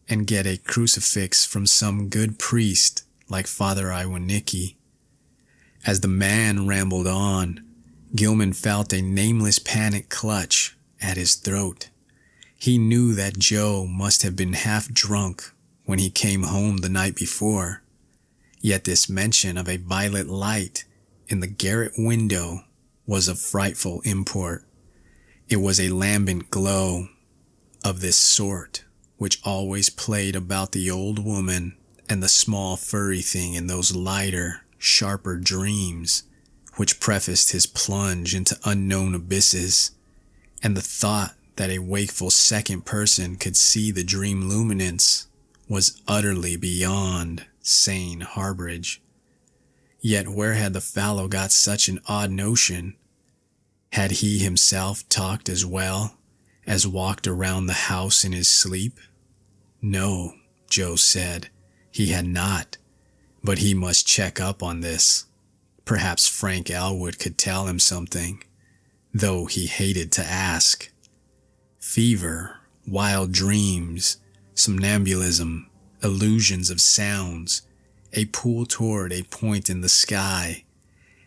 and get a crucifix from some good priest like Father Iwanicki. As the man rambled on, Gilman felt a nameless panic clutch at his throat. He knew that Joe must have been half drunk when he came home the night before, yet this mention of a violet light in the garret window was of frightful import. It was a lambent glow of this sort which always played about the old woman and the small furry thing in those lighter, sharper dreams which prefaced his plunge into unknown abysses, and the thought that a wakeful second person could see the dream luminance was utterly beyond sane harborage. Yet where had the fellow got such an odd notion? Had he himself talked as well as walked around the house in his sleep? No, Joe said, he had not, but he must check up on this. Perhaps Frank Elwood could tell him something, though he hated to ask. Fever, wild dreams, somnambulism, illusions of sounds, a pull toward a point in the sky,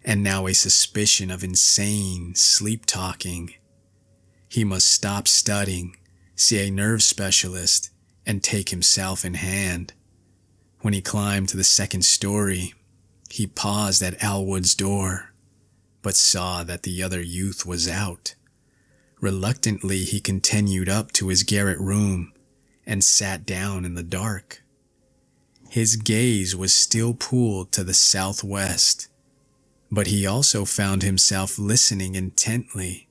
and now a suspicion of insane sleep-talking. He must stop studying, see a nerve specialist, and take himself in hand. When he climbed to the second story, he paused at Elwood's door. but saw that the other youth was out. Reluctantly, he continued up to his garret room and sat down in the dark. His gaze was still pulled to the southwest, but he also found himself listening intently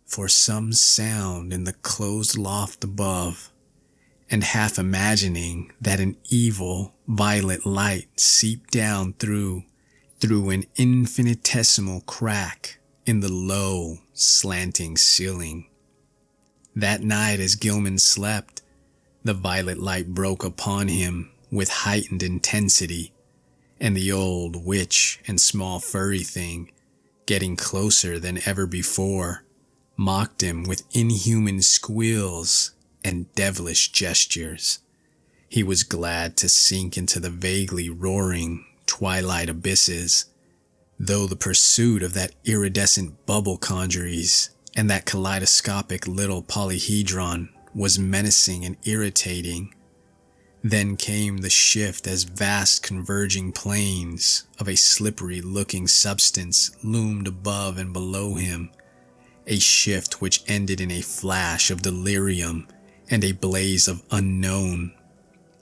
for some sound in the closed loft above, and half imagining that an evil violet light seeped down through an infinitesimal crack in the low, slanting ceiling. That night, as Gilman slept, the violet light broke upon him with heightened intensity, and the old witch and small furry thing, getting closer than ever before, mocked him with inhuman squeals and devilish gestures. He was glad to sink into the vaguely roaring twilight abysses, though the pursuit of that iridescent bubble conjuries and that kaleidoscopic little polyhedron was menacing and irritating. Then came the shift as vast converging planes of a slippery-looking substance loomed above and below him, a shift which ended in a flash of delirium and a blaze of unknown,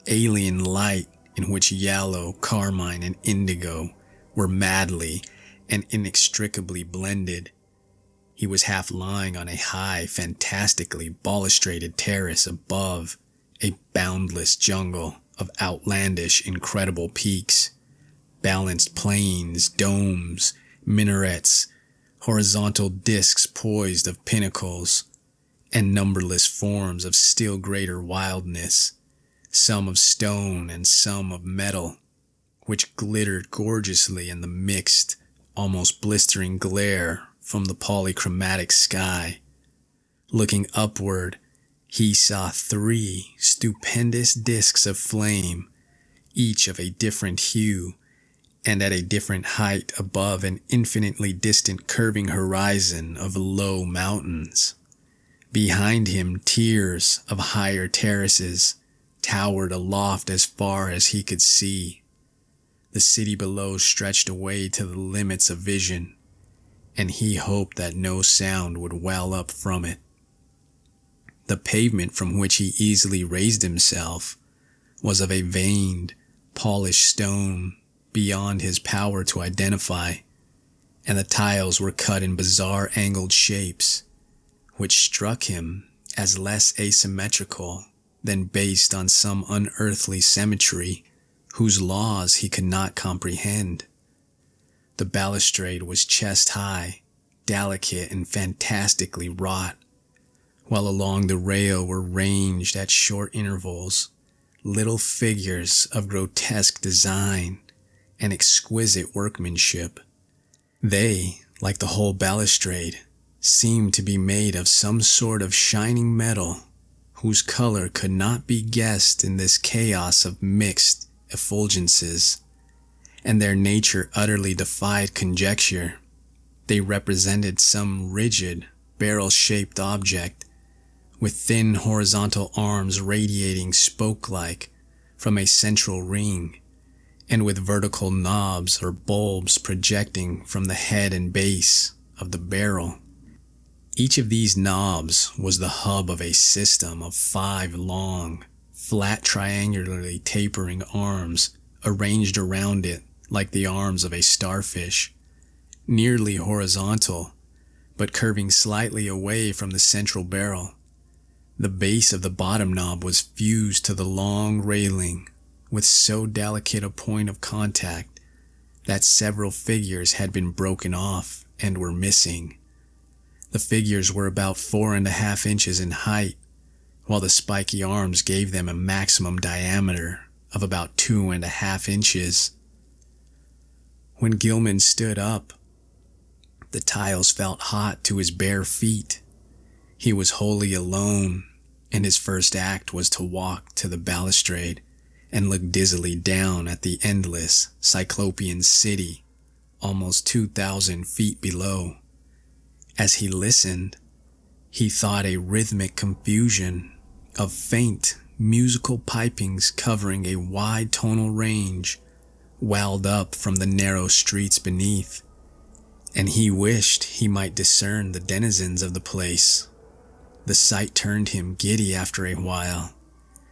alien light in which yellow, carmine, and indigo were madly and inextricably blended. He was half lying on a high, fantastically balustraded terrace above a boundless jungle of outlandish, incredible peaks, balanced plains, domes, minarets, horizontal discs poised of pinnacles, and numberless forms of still greater wildness, some of stone and some of metal, which glittered gorgeously in the mixed, almost blistering glare from the polychromatic sky. Looking upward, he saw 3 stupendous discs of flame, each of a different hue, and at a different height above an infinitely distant curving horizon of low mountains. Behind him, tiers of higher terraces towered aloft as far as he could see. The city below stretched away to the limits of vision, and he hoped that no sound would well up from it. The pavement from which he easily raised himself was of a veined, polished stone beyond his power to identify, and the tiles were cut in bizarre angled shapes, which struck him as less asymmetrical than based on some unearthly symmetry whose laws he could not comprehend. The balustrade was chest-high, delicate and fantastically wrought, while along the rail were ranged at short intervals little figures of grotesque design and exquisite workmanship. They, like the whole balustrade, seemed to be made of some sort of shining metal whose color could not be guessed in this chaos of mixed effulgences, and their nature utterly defied conjecture. They represented some rigid, barrel-shaped object, with thin horizontal arms radiating spoke-like from a central ring, and with vertical knobs or bulbs projecting from the head and base of the barrel. Each of these knobs was the hub of a system of 5 long, flat triangularly tapering arms arranged around it like the arms of a starfish, nearly horizontal, but curving slightly away from the central barrel. The base of the bottom knob was fused to the long railing with so delicate a point of contact that several figures had been broken off and were missing. The figures were about 4.5 inches in height, while the spiky arms gave them a maximum diameter of about 2.5 inches. When Gilman stood up, the tiles felt hot to his bare feet. He was wholly alone, and his first act was to walk to the balustrade and look dizzily down at the endless cyclopean city almost 2,000 feet below. As he listened, he thought a rhythmic confusion of faint musical pipings covering a wide tonal range welled up from the narrow streets beneath, and he wished he might discern the denizens of the place. The sight turned him giddy after a while,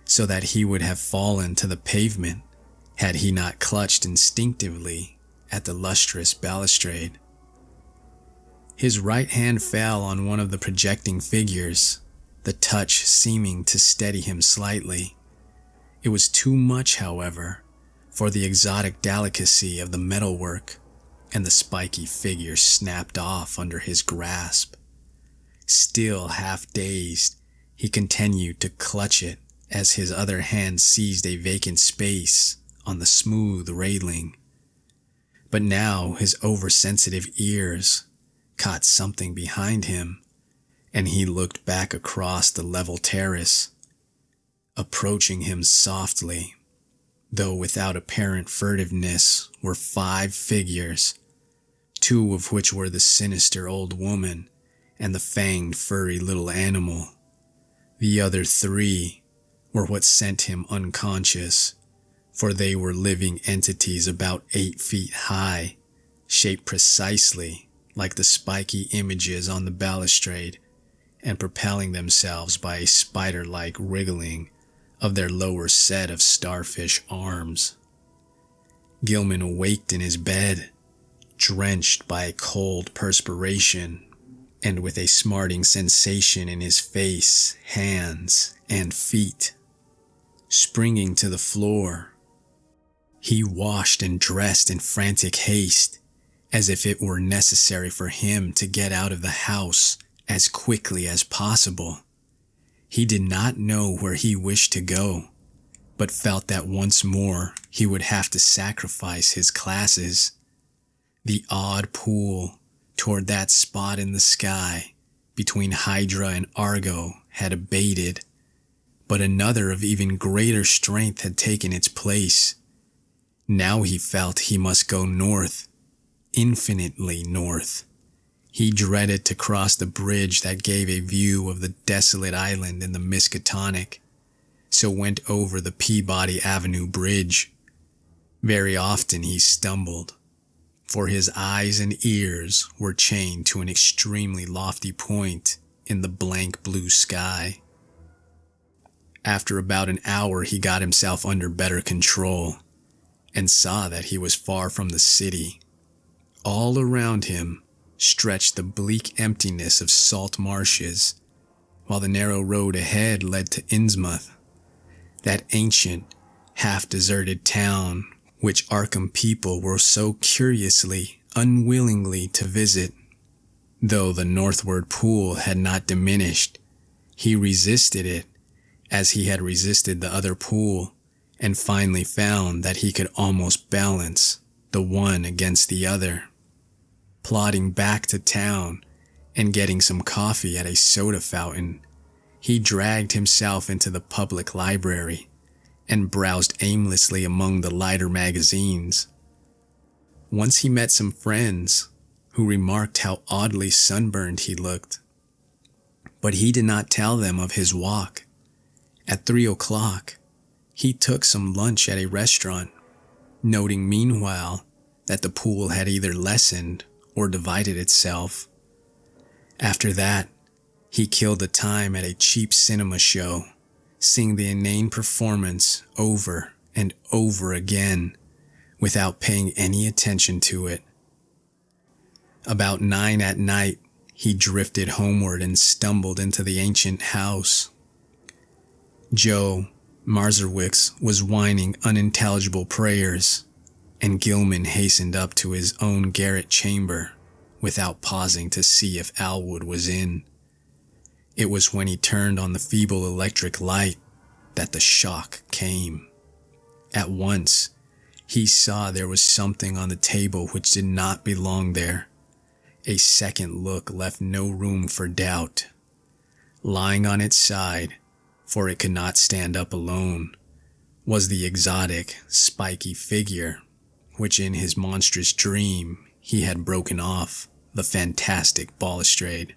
so that he would have fallen to the pavement had he not clutched instinctively at the lustrous balustrade. His right hand fell on one of the projecting figures, the touch seeming to steady him slightly. It was too much, however, for the exotic delicacy of the metalwork, and the spiky figure snapped off under his grasp. Still half dazed, he continued to clutch it as his other hand seized a vacant space on the smooth railing. But now his oversensitive ears caught something behind him, and he looked back across the level terrace. Approaching him softly, though without apparent furtiveness, were 5 figures, 2 of which were the sinister old woman and the fanged furry little animal. The other 3 were what sent him unconscious, for they were living entities about 8 feet high, shaped precisely like the spiky images on the balustrade, and propelling themselves by a spider-like wriggling of their lower set of starfish arms. Gilman awaked in his bed, drenched by a cold perspiration, and with a smarting sensation in his face, hands, and feet. Springing to the floor, he washed and dressed in frantic haste, as if it were necessary for him to get out of the house as quickly as possible. He did not know where he wished to go, but felt that once more he would have to sacrifice his classes. The odd pull toward that spot in the sky between Hydra and Argo had abated, but another of even greater strength had taken its place. Now he felt he must go north, infinitely north. He dreaded to cross the bridge that gave a view of the desolate island in the Miskatonic, so went over the Peabody Avenue Bridge. Very often he stumbled, for his eyes and ears were chained to an extremely lofty point in the blank blue sky. After about an hour, he got himself under better control and saw that he was far from the city. All around him stretched the bleak emptiness of salt marshes, while the narrow road ahead led to Innsmouth, that ancient, half-deserted town which Arkham people were so curiously, unwillingly to visit. Though the northward pull had not diminished, he resisted it as he had resisted the other pull, and finally found that he could almost balance the one against the other. Plodding back to town and getting some coffee at a soda fountain, he dragged himself into the public library and browsed aimlessly among the lighter magazines. Once he met some friends who remarked how oddly sunburned he looked, but he did not tell them of his walk. At 3 o'clock, he took some lunch at a restaurant, noting meanwhile that the pool had either lessened or divided itself. After that, he killed the time at a cheap cinema show, seeing the inane performance over and over again without paying any attention to it. About 9 at night, he drifted homeward and stumbled into the ancient house. Joe Marzerwicz was whining unintelligible prayers, and Gilman hastened up to his own garret chamber without pausing to see if Alwood was in. It was when he turned on the feeble electric light that the shock came. At once, he saw there was something on the table which did not belong there. A second look left no room for doubt. Lying on its side, for it could not stand up alone, was the exotic, spiky figure which in his monstrous dream he had broken off the fantastic balustrade.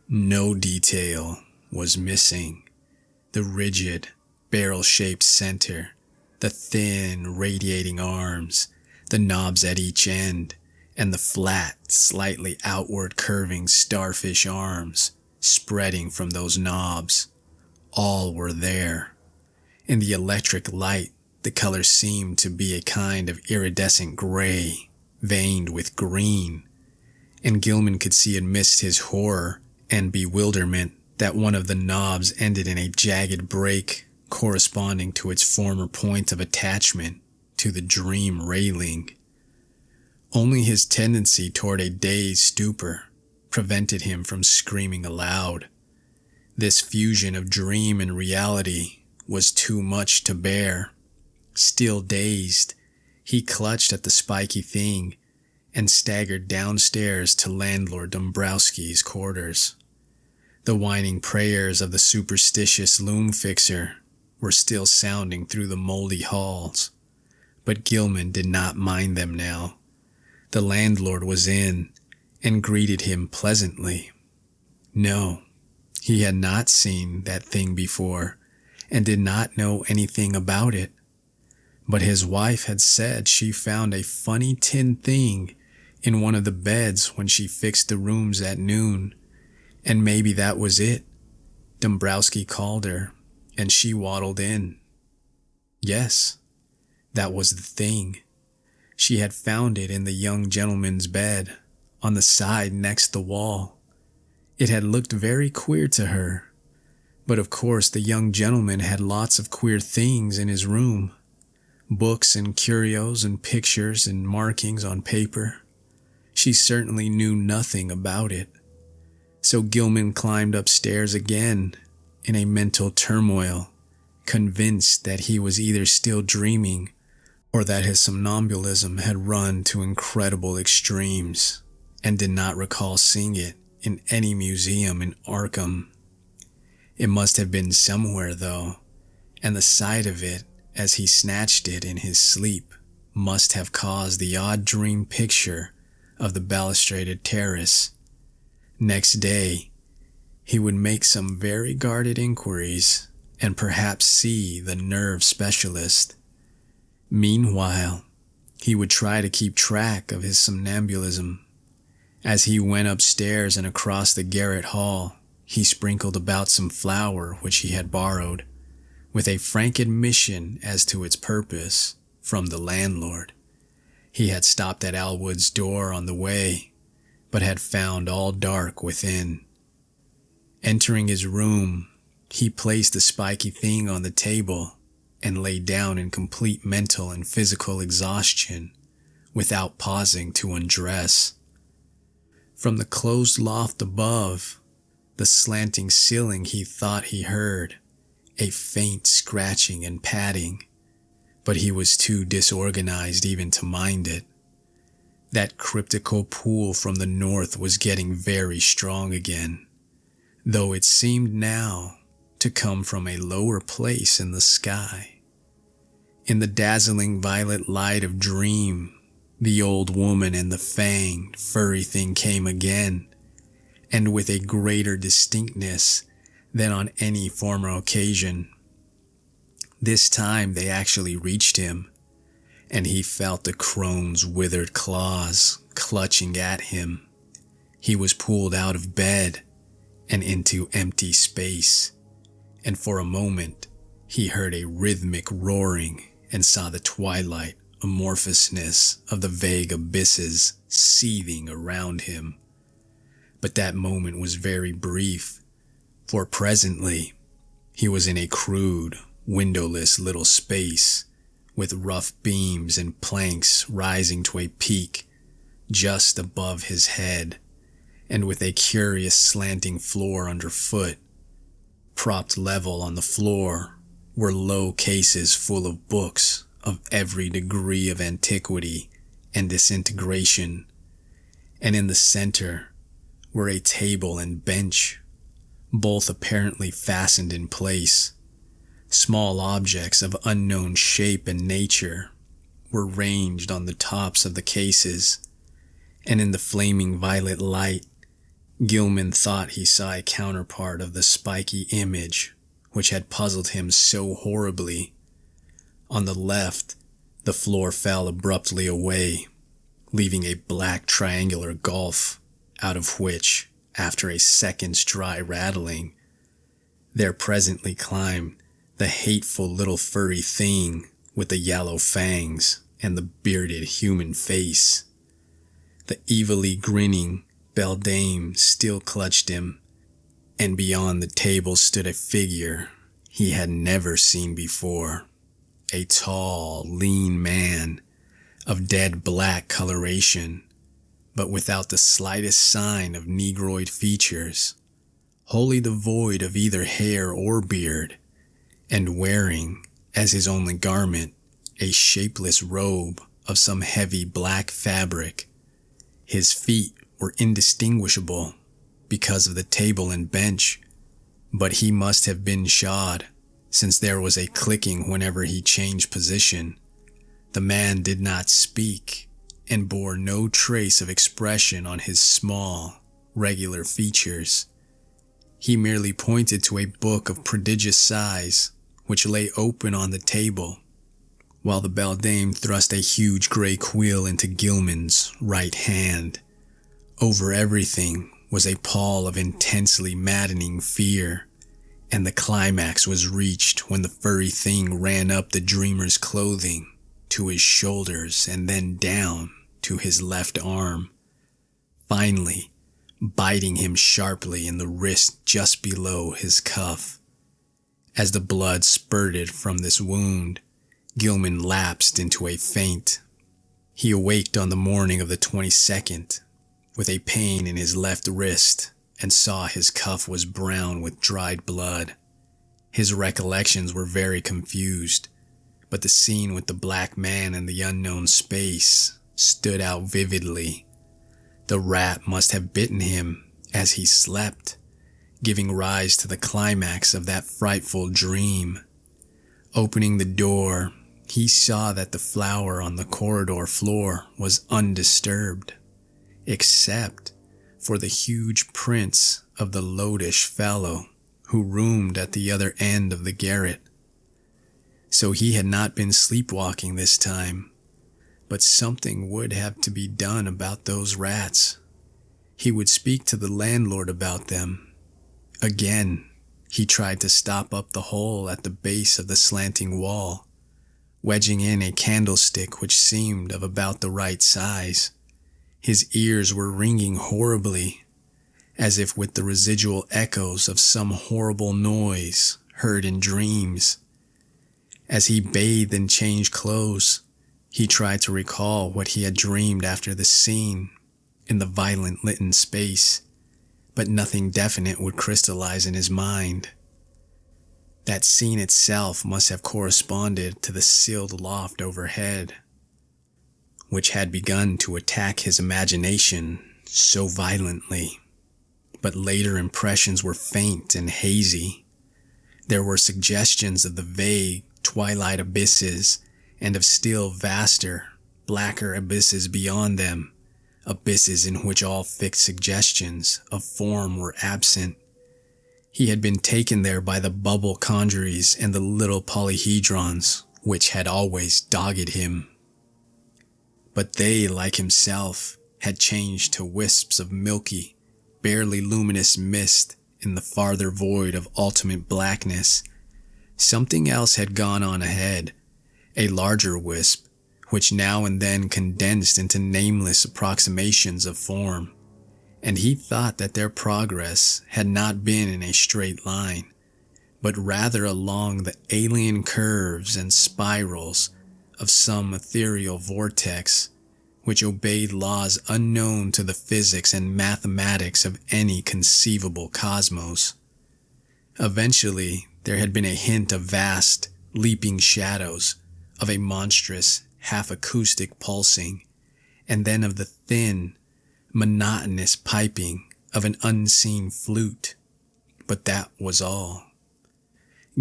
No detail was missing. The rigid, barrel-shaped center, the thin, radiating arms, the knobs at each end, and the flat, slightly outward curving starfish arms spreading from those knobs. All were there. In the electric light, the color seemed to be a kind of iridescent gray, veined with green, and Gilman could see amidst his horror and bewilderment that one of the knobs ended in a jagged break corresponding to its former point of attachment to the dream railing. Only his tendency toward a dazed stupor prevented him from screaming aloud. This fusion of dream and reality was too much to bear. Still dazed, he clutched at the spiky thing and staggered downstairs to landlord Dombrowski's quarters. The whining prayers of the superstitious loom fixer were still sounding through the moldy halls, but Gilman did not mind them now. The landlord was in and greeted him pleasantly. No, he had not seen that thing before and did not know anything about it. But his wife had said she found a funny tin thing in one of the beds when she fixed the rooms at noon, and maybe that was it. Dombrowski called her, and she waddled in. Yes, that was the thing. She had found it in the young gentleman's bed, on the side next the wall. It had looked very queer to her, but of course the young gentleman had lots of queer things in his room. Books and curios and pictures and markings on paper. She certainly knew nothing about it. So Gilman climbed upstairs again in a mental turmoil, convinced that he was either still dreaming or that his somnambulism had run to incredible extremes, and did not recall seeing it in any museum in Arkham. It must have been somewhere, though, and the sight of it as he snatched it in his sleep must have caused the odd dream picture of the balustraded terrace. Next day, he would make some very guarded inquiries and perhaps see the nerve specialist. Meanwhile, he would try to keep track of his somnambulism. As he went upstairs and across the garret hall, he sprinkled about some flour which he had borrowed, with a frank admission as to its purpose from the landlord. He had stopped at Alwood's door on the way, but had found all dark within. Entering his room, he placed the spiky thing on the table and lay down in complete mental and physical exhaustion without pausing to undress. From the closed loft above, the slanting ceiling, he thought he heard a faint scratching and patting, but he was too disorganized even to mind it. That cryptical pull from the north was getting very strong again, though it seemed now to come from a lower place in the sky. In the dazzling violet light of dream, the old woman and the fanged, furry thing came again, and with a greater distinctness than on any former occasion. This time they actually reached him, and he felt the crone's withered claws clutching at him. He was pulled out of bed and into empty space, and for a moment he heard a rhythmic roaring and saw the twilight amorphousness of the vague abysses seething around him. But that moment was very brief, for presently he was in a crude, windowless little space with rough beams and planks rising to a peak just above his head, and with a curious slanting floor underfoot. Propped level on the floor were low cases full of books of every degree of antiquity and disintegration, and in the center were a table and bench, both apparently fastened in place. Small objects of unknown shape and nature were ranged on the tops of the cases, and in the flaming violet light, Gilman thought he saw a counterpart of the spiky image which had puzzled him so horribly. On the left, the floor fell abruptly away, leaving a black triangular gulf out of which, after a second's dry rattling, there presently climbed the hateful little furry thing with the yellow fangs and the bearded human face. The evilly grinning beldame still clutched him, and beyond the table stood a figure he had never seen before. A tall, lean man of dead black coloration, but without the slightest sign of negroid features, wholly devoid of either hair or beard, and wearing, as his only garment, a shapeless robe of some heavy black fabric. His feet were indistinguishable because of the table and bench, but he must have been shod, since there was a clicking whenever he changed position. The man did not speak, and bore no trace of expression on his small, regular features. He merely pointed to a book of prodigious size, which lay open on the table, while the beldame thrust a huge gray quill into Gilman's right hand. Over everything was a pall of intensely maddening fear, and the climax was reached when the furry thing ran up the dreamer's clothing to his shoulders and then down to his left arm, finally biting him sharply in the wrist just below his cuff. As the blood spurted from this wound, Gilman lapsed into a faint. He awaked on the morning of the 22nd with a pain in his left wrist and saw his cuff was brown with dried blood. His recollections were very confused, but the scene with the black man in the unknown space stood out vividly. The rat must have bitten him as he slept, giving rise to the climax of that frightful dream. Opening the door, he saw that the flower on the corridor floor was undisturbed, except for the huge prints of the loutish fellow who roomed at the other end of the garret. So he had not been sleepwalking this time, but something would have to be done about those rats. He would speak to the landlord about them. Again, he tried to stop up the hole at the base of the slanting wall, wedging in a candlestick which seemed of about the right size. His ears were ringing horribly, as if with the residual echoes of some horrible noise heard in dreams. As he bathed and changed clothes, he tried to recall what he had dreamed after the scene in the violent Lytton space, but nothing definite would crystallize in his mind. That scene itself must have corresponded to the sealed loft overhead, which had begun to attack his imagination so violently. But later impressions were faint and hazy. There were suggestions of the vague twilight abysses and of still vaster, blacker abysses beyond them, abysses in which all fixed suggestions of form were absent. He had been taken there by the bubble conjuries and the little polyhedrons which had always dogged him. But they, like himself, had changed to wisps of milky, barely luminous mist in the farther void of ultimate blackness. Something else had gone on ahead, a larger wisp, which now and then condensed into nameless approximations of form, and he thought that their progress had not been in a straight line, but rather along the alien curves and spirals of some ethereal vortex, which obeyed laws unknown to the physics and mathematics of any conceivable cosmos. Eventually, there had been a hint of vast, leaping shadows, of a monstrous, half-acoustic pulsing, and then of the thin, monotonous piping of an unseen flute. But that was all.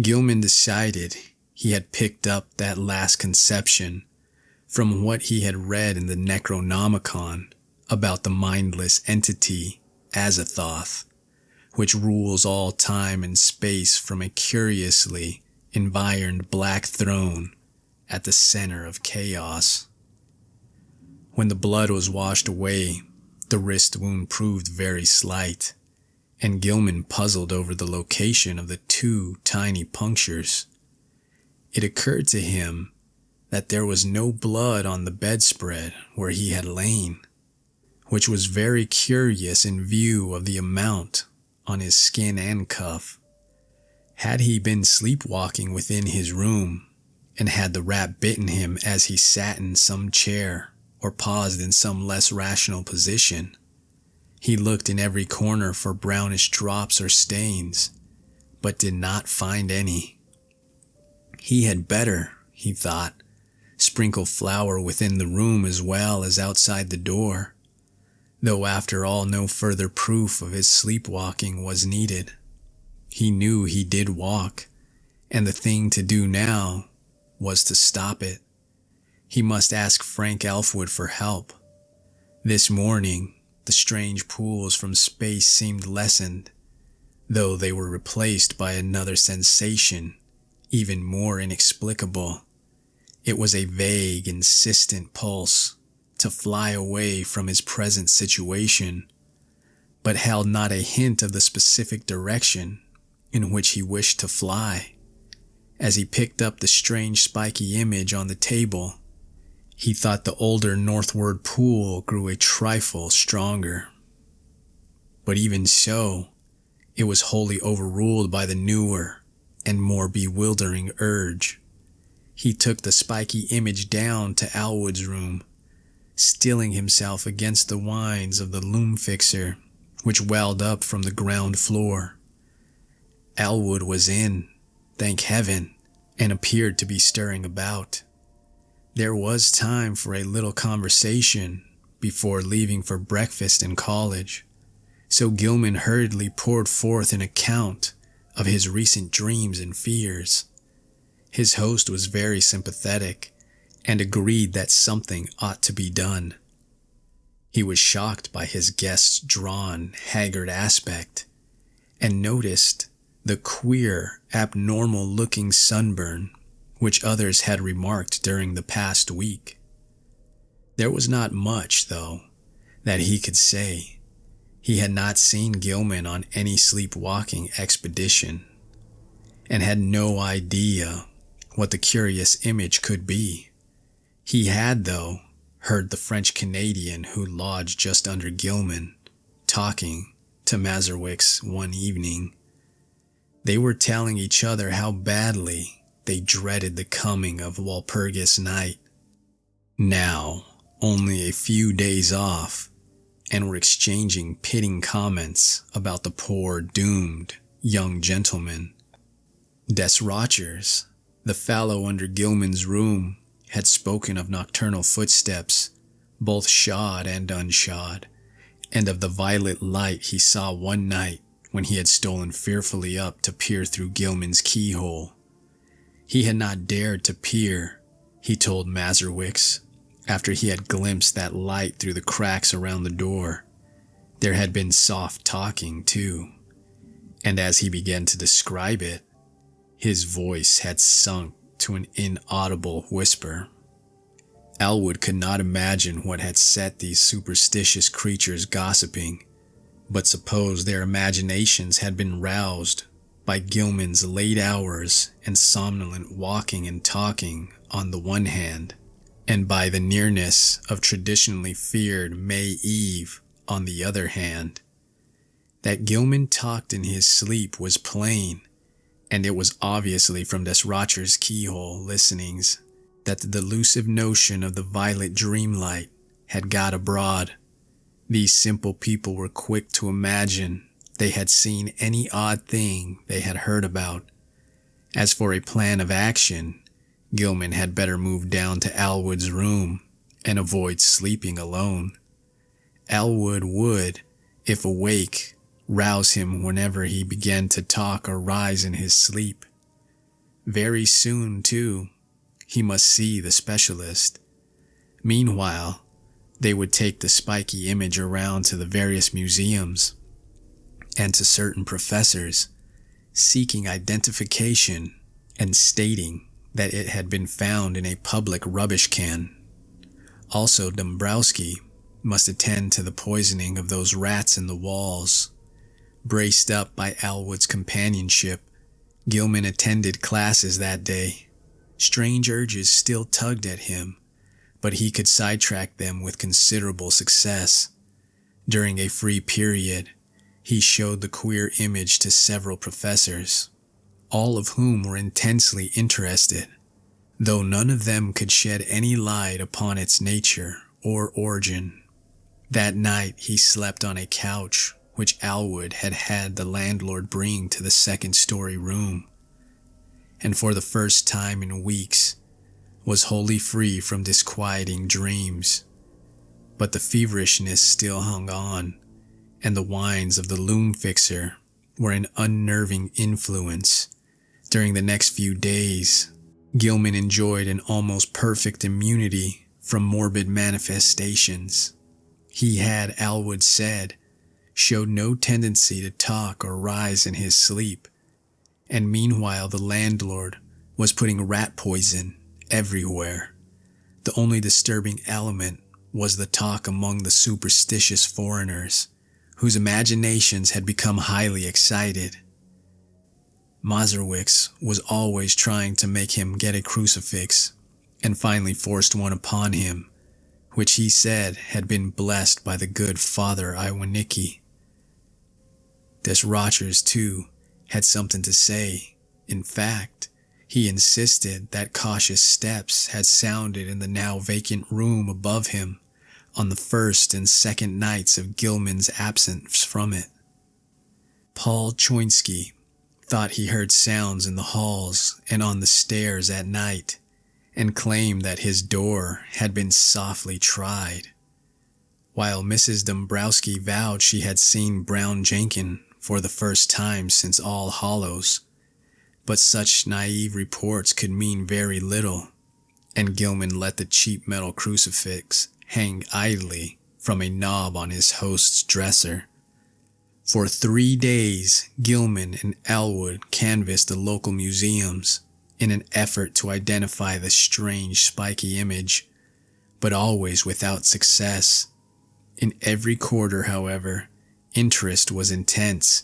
Gilman decided he had picked up that last conception from what he had read in the Necronomicon about the mindless entity Azathoth, which rules all time and space from a curiously environed black throne at the center of chaos. When the blood was washed away, the wrist wound proved very slight, and Gilman puzzled over the location of the 2 tiny punctures. It occurred to him that there was no blood on the bedspread where he had lain, which was very curious in view of the amount on his skin and cuff. Had he been sleepwalking within his room, and had the rat bitten him as he sat in some chair or paused in some less rational position? He looked in every corner for brownish drops or stains, but did not find any. He had better, he thought, sprinkle flour within the room as well as outside the door, though after all no further proof of his sleepwalking was needed. He knew he did walk, and the thing to do now was to stop it. He must ask Frank Elfwood for help. This morning, the strange pools from space seemed lessened, though they were replaced by another sensation, even more inexplicable. It was a vague, insistent pulse to fly away from his present situation, but held not a hint of the specific direction in which he wished to fly. As he picked up the strange spiky image on the table, he thought the older northward pool grew a trifle stronger. But even so, it was wholly overruled by the newer and more bewildering urge. He took the spiky image down to Alwood's room, stilling himself against the winds of the loom fixer, which welled up from the ground floor. Alwood was in, thank heaven, and appeared to be stirring about. There was time for a little conversation before leaving for breakfast in college, so Gilman hurriedly poured forth an account of his recent dreams and fears. His host was very sympathetic and agreed that something ought to be done. He was shocked by his guest's drawn, haggard aspect and noticed the queer, abnormal-looking sunburn which others had remarked during the past week. There was not much, though, that he could say. He had not seen Gilman on any sleepwalking expedition, and had no idea what the curious image could be. He had, though, heard the French-Canadian who lodged just under Gilman talking to Mazurwick's one evening. They were telling each other how badly they dreaded the coming of Walpurgis night. Now, only a few days off, and were exchanging pitying comments about the poor, doomed young gentleman. Des Rochers, the fellow under Gilman's room, had spoken of nocturnal footsteps, both shod and unshod, and of the violet light he saw one night when he had stolen fearfully up to peer through Gilman's keyhole. He had not dared to peer, he told Mazurwick's, after he had glimpsed that light through the cracks around the door. There had been soft talking, too, and as he began to describe it, his voice had sunk to an inaudible whisper. Elwood could not imagine what had set these superstitious creatures gossiping, but supposed their imaginations had been roused by Gilman's late hours and somnolent walking and talking on the one hand, and by the nearness of traditionally feared May Eve on the other hand. That Gilman talked in his sleep was plain, and it was obviously from Des Rochers' keyhole listenings that the delusive notion of the violet dreamlight had got abroad. These simple people were quick to imagine they had seen any odd thing they had heard about. As for a plan of action, Gilman had better move down to Alwood's room and avoid sleeping alone. Elwood would, if awake, rouse him whenever he began to talk or rise in his sleep. Very soon, too, he must see the specialist. Meanwhile, they would take the spiky image around to the various museums and to certain professors, seeking identification and stating that it had been found in a public rubbish can. Also, Dombrowski must attend to the poisoning of those rats in the walls. Braced up by Alwood's companionship, Gilman attended classes that day. Strange urges still tugged at him, but he could sidetrack them with considerable success. During a free period, he showed the queer image to several professors, all of whom were intensely interested, though none of them could shed any light upon its nature or origin. That night he slept on a couch which Alwood had had the landlord bring to the second-story room, and for the first time in weeks was wholly free from disquieting dreams. But the feverishness still hung on, and the whines of the loom fixer were an unnerving influence. During the next few days, Gilman enjoyed an almost perfect immunity from morbid manifestations. He had, Alwood said, showed no tendency to talk or rise in his sleep, and meanwhile the landlord was putting rat poison everywhere. The only disturbing element was the talk among the superstitious foreigners, whose imaginations had become highly excited. Mazurwicz was always trying to make him get a crucifix, and finally forced one upon him, which he said had been blessed by the good Father Iwanicki. Des Rochers, too, had something to say. In fact, he insisted that cautious steps had sounded in the now vacant room above him on the first and second nights of Gilman's absence from it. Paul Choinsky thought he heard sounds in the halls and on the stairs at night, and claimed that his door had been softly tried, while Mrs. Dombrowski vowed she had seen Brown Jenkin for the first time since All Hallows. But such naive reports could mean very little, and Gilman let the cheap metal crucifix hang idly from a knob on his host's dresser. For 3 days, Gilman and Alwood canvassed the local museums in an effort to identify the strange spiky image, but always without success. In every quarter, however, interest was intense,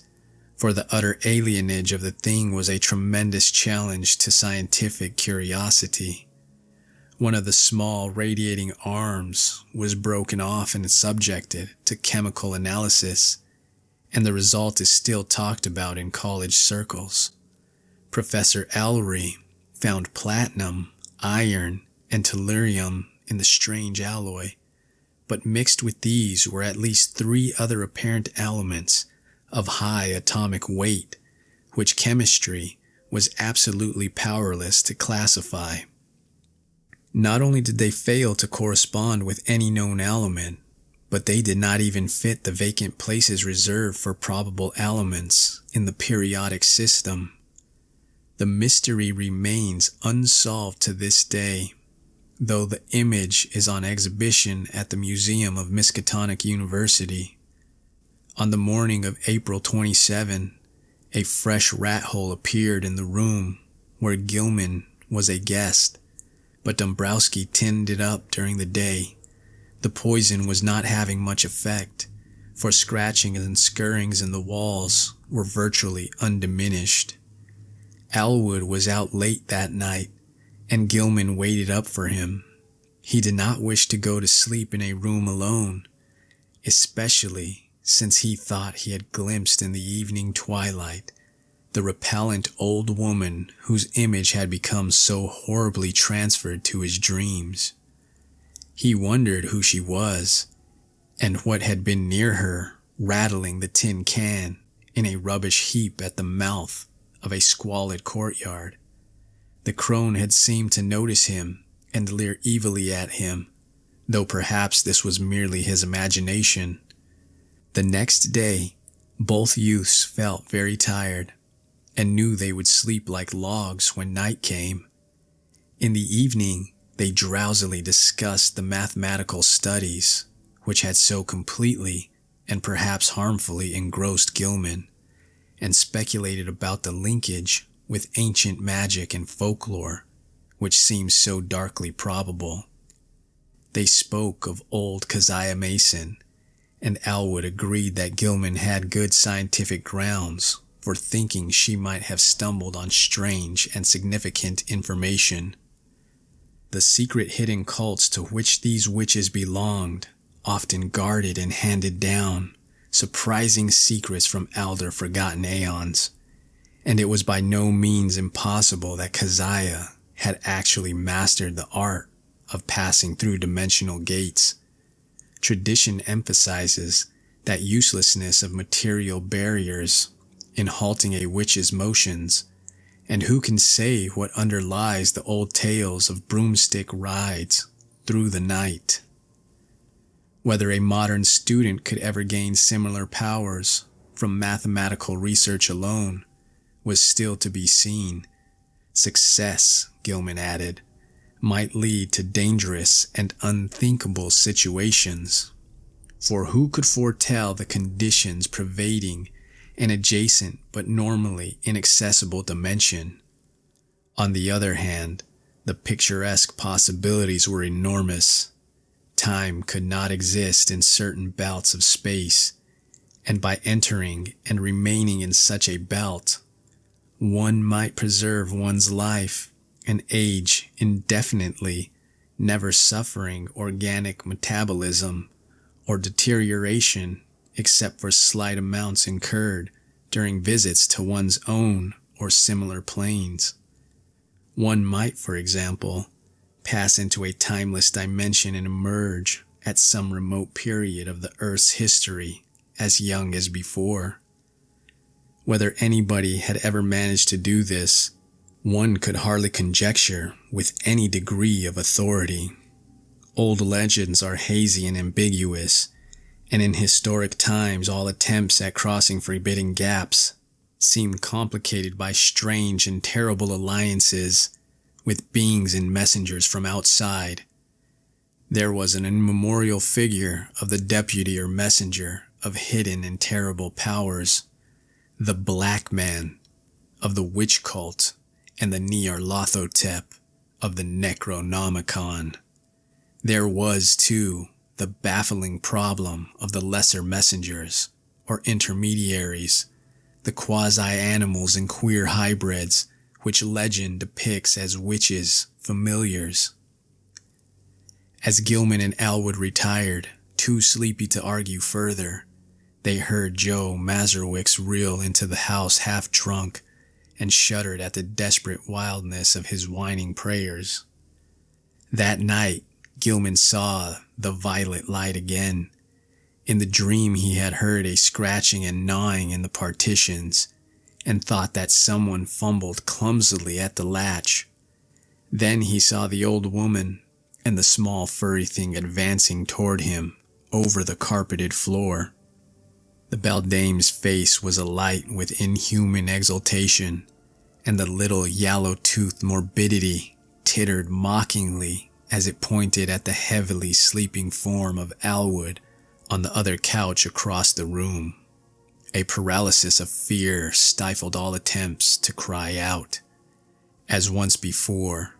for the utter alienage of the thing was a tremendous challenge to scientific curiosity. One of the small radiating arms was broken off and subjected to chemical analysis, and the result is still talked about in college circles. Professor Ellery found platinum, iron, and tellurium in the strange alloy, but mixed with these were at least 3 other apparent elements of high atomic weight, which chemistry was absolutely powerless to classify. Not only did they fail to correspond with any known element, but they did not even fit the vacant places reserved for probable elements in the periodic system. The mystery remains unsolved to this day, though the image is on exhibition at the Museum of Miskatonic University. On the morning of April 27, a fresh rat hole appeared in the room where Gilman was a guest, but Dombrowski tinned it up during the day. The poison was not having much effect, for scratchings and scurrings in the walls were virtually undiminished. Alwood was out late that night, and Gilman waited up for him. He did not wish to go to sleep in a room alone, especially since he thought he had glimpsed in the evening twilight the repellent old woman whose image had become so horribly transferred to his dreams. He wondered who she was, and what had been near her, rattling the tin can in a rubbish heap at the mouth of a squalid courtyard. The crone had seemed to notice him and leer evilly at him, though perhaps this was merely his imagination. The next day, both youths felt very tired, and knew they would sleep like logs when night came. In the evening, they drowsily discussed the mathematical studies, which had so completely and perhaps harmfully engrossed Gilman, and speculated about the linkage with ancient magic and folklore, which seemed so darkly probable. They spoke of old Keziah Mason, and Elwood agreed that Gilman had good scientific grounds for thinking she might have stumbled on strange and significant information. The secret hidden cults to which these witches belonged often guarded and handed down surprising secrets from elder forgotten aeons, and it was by no means impossible that Keziah had actually mastered the art of passing through dimensional gates. Tradition emphasizes that uselessness of material barriers in halting a witch's motions, and who can say what underlies the old tales of broomstick rides through the night? Whether a modern student could ever gain similar powers from mathematical research alone was still to be seen. Success, Gilman added, might lead to dangerous and unthinkable situations. For who could foretell the conditions pervading an adjacent but normally inaccessible dimension? On the other hand, the picturesque possibilities were enormous. Time could not exist in certain belts of space, and by entering and remaining in such a belt, one might preserve one's life and age indefinitely, never suffering organic metabolism or deterioration except for slight amounts incurred during visits to one's own or similar planes. One might, for example, pass into a timeless dimension and emerge at some remote period of the Earth's history as young as before. Whether anybody had ever managed to do this, one could hardly conjecture with any degree of authority. Old legends are hazy and ambiguous, and in historic times all attempts at crossing forbidden gaps seemed complicated by strange and terrible alliances with beings and messengers from outside. There was an immemorial figure of the deputy or messenger of hidden and terrible powers, the Black Man of the witch cult, and the Nyarlathotep of the Necronomicon. There was, too, the baffling problem of the lesser messengers, or intermediaries, the quasi-animals and queer hybrids which legend depicts as witches' familiars. As Gilman and Elwood retired, too sleepy to argue further, they heard Joe Mazurwick's reel into the house half drunk and shuddered at the desperate wildness of his whining prayers. That night, Gilman saw the violet light again. In the dream he had heard a scratching and gnawing in the partitions, and thought that someone fumbled clumsily at the latch. Then he saw the old woman and the small furry thing advancing toward him over the carpeted floor. The beldame's face was alight with inhuman exultation, and the little yellow-toothed morbidity tittered mockingly as it pointed at the heavily sleeping form of Elwood on the other couch across the room. A paralysis of fear stifled all attempts to cry out. As once before,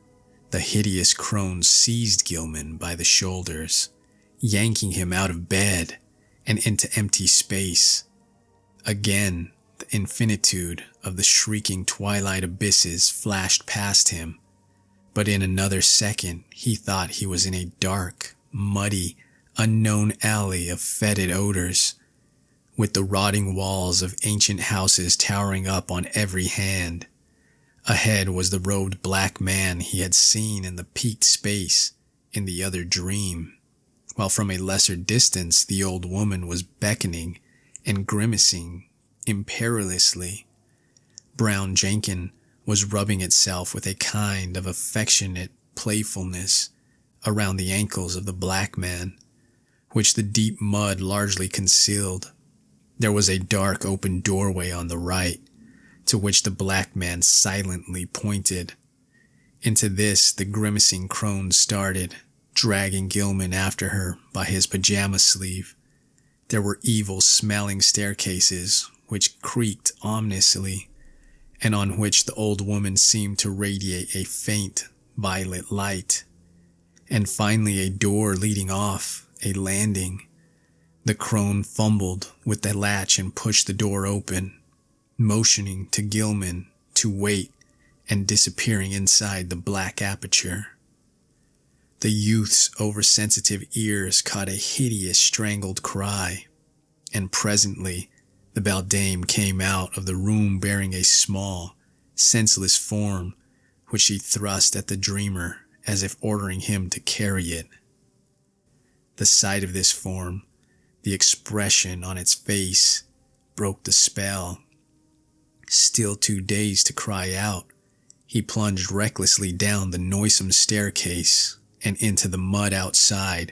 the hideous crone seized Gilman by the shoulders, yanking him out of bed and into empty space. Again, the infinitude of the shrieking twilight abysses flashed past him, but in another second he thought he was in a dark, muddy, unknown alley of fetid odors, with the rotting walls of ancient houses towering up on every hand. Ahead was the robed black man he had seen in the peaked space in the other dream, while from a lesser distance the old woman was beckoning and grimacing imperiously. Brown Jenkin was rubbing itself with a kind of affectionate playfulness around the ankles of the black man, which the deep mud largely concealed. There was a dark open doorway on the right, to which the black man silently pointed. Into this the grimacing crone started, dragging Gilman after her by his pajama sleeve. There were evil-smelling staircases which creaked ominously, and on which the old woman seemed to radiate a faint violet light. and finally a door leading off a landing. The crone fumbled with the latch and pushed the door open, motioning to Gilman to wait and disappearing inside the black aperture. The youth's oversensitive ears caught a hideous strangled cry, and presently the beldame came out of the room bearing a small, senseless form which she thrust at the dreamer as if ordering him to carry it. The sight of this form, the expression on its face, broke the spell. Still too dazed to cry out, he plunged recklessly down the noisome staircase and into the mud outside,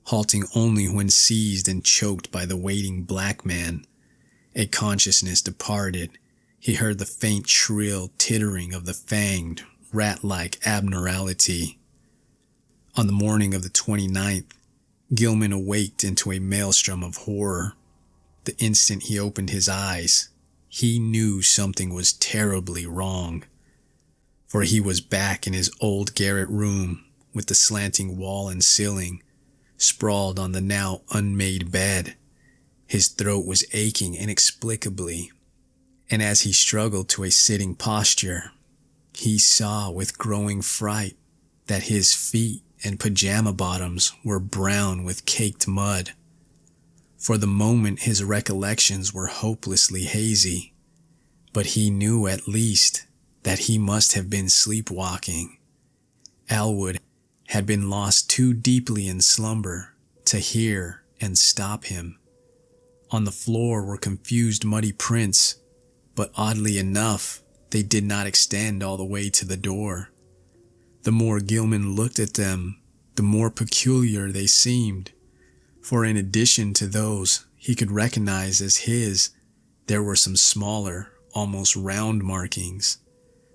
halting only when seized and choked by the waiting black man. A consciousness departed. He heard the faint shrill tittering of the fanged, rat-like abnormality. On the morning of the 29th, Gilman awaked into a maelstrom of horror. The instant he opened his eyes, he knew something was terribly wrong. For he was back in his old garret room with the slanting wall and ceiling, sprawled on the now unmade bed. His throat was aching inexplicably, and as he struggled to a sitting posture, he saw with growing fright that his feet and pajama bottoms were brown with caked mud. For the moment his recollections were hopelessly hazy, but he knew at least that he must have been sleepwalking. Elwood had been lost too deeply in slumber to hear and stop him. On the floor were confused muddy prints, but oddly enough, they did not extend all the way to the door. The more Gilman looked at them, the more peculiar they seemed, for in addition to those he could recognize as his, there were some smaller, almost round markings,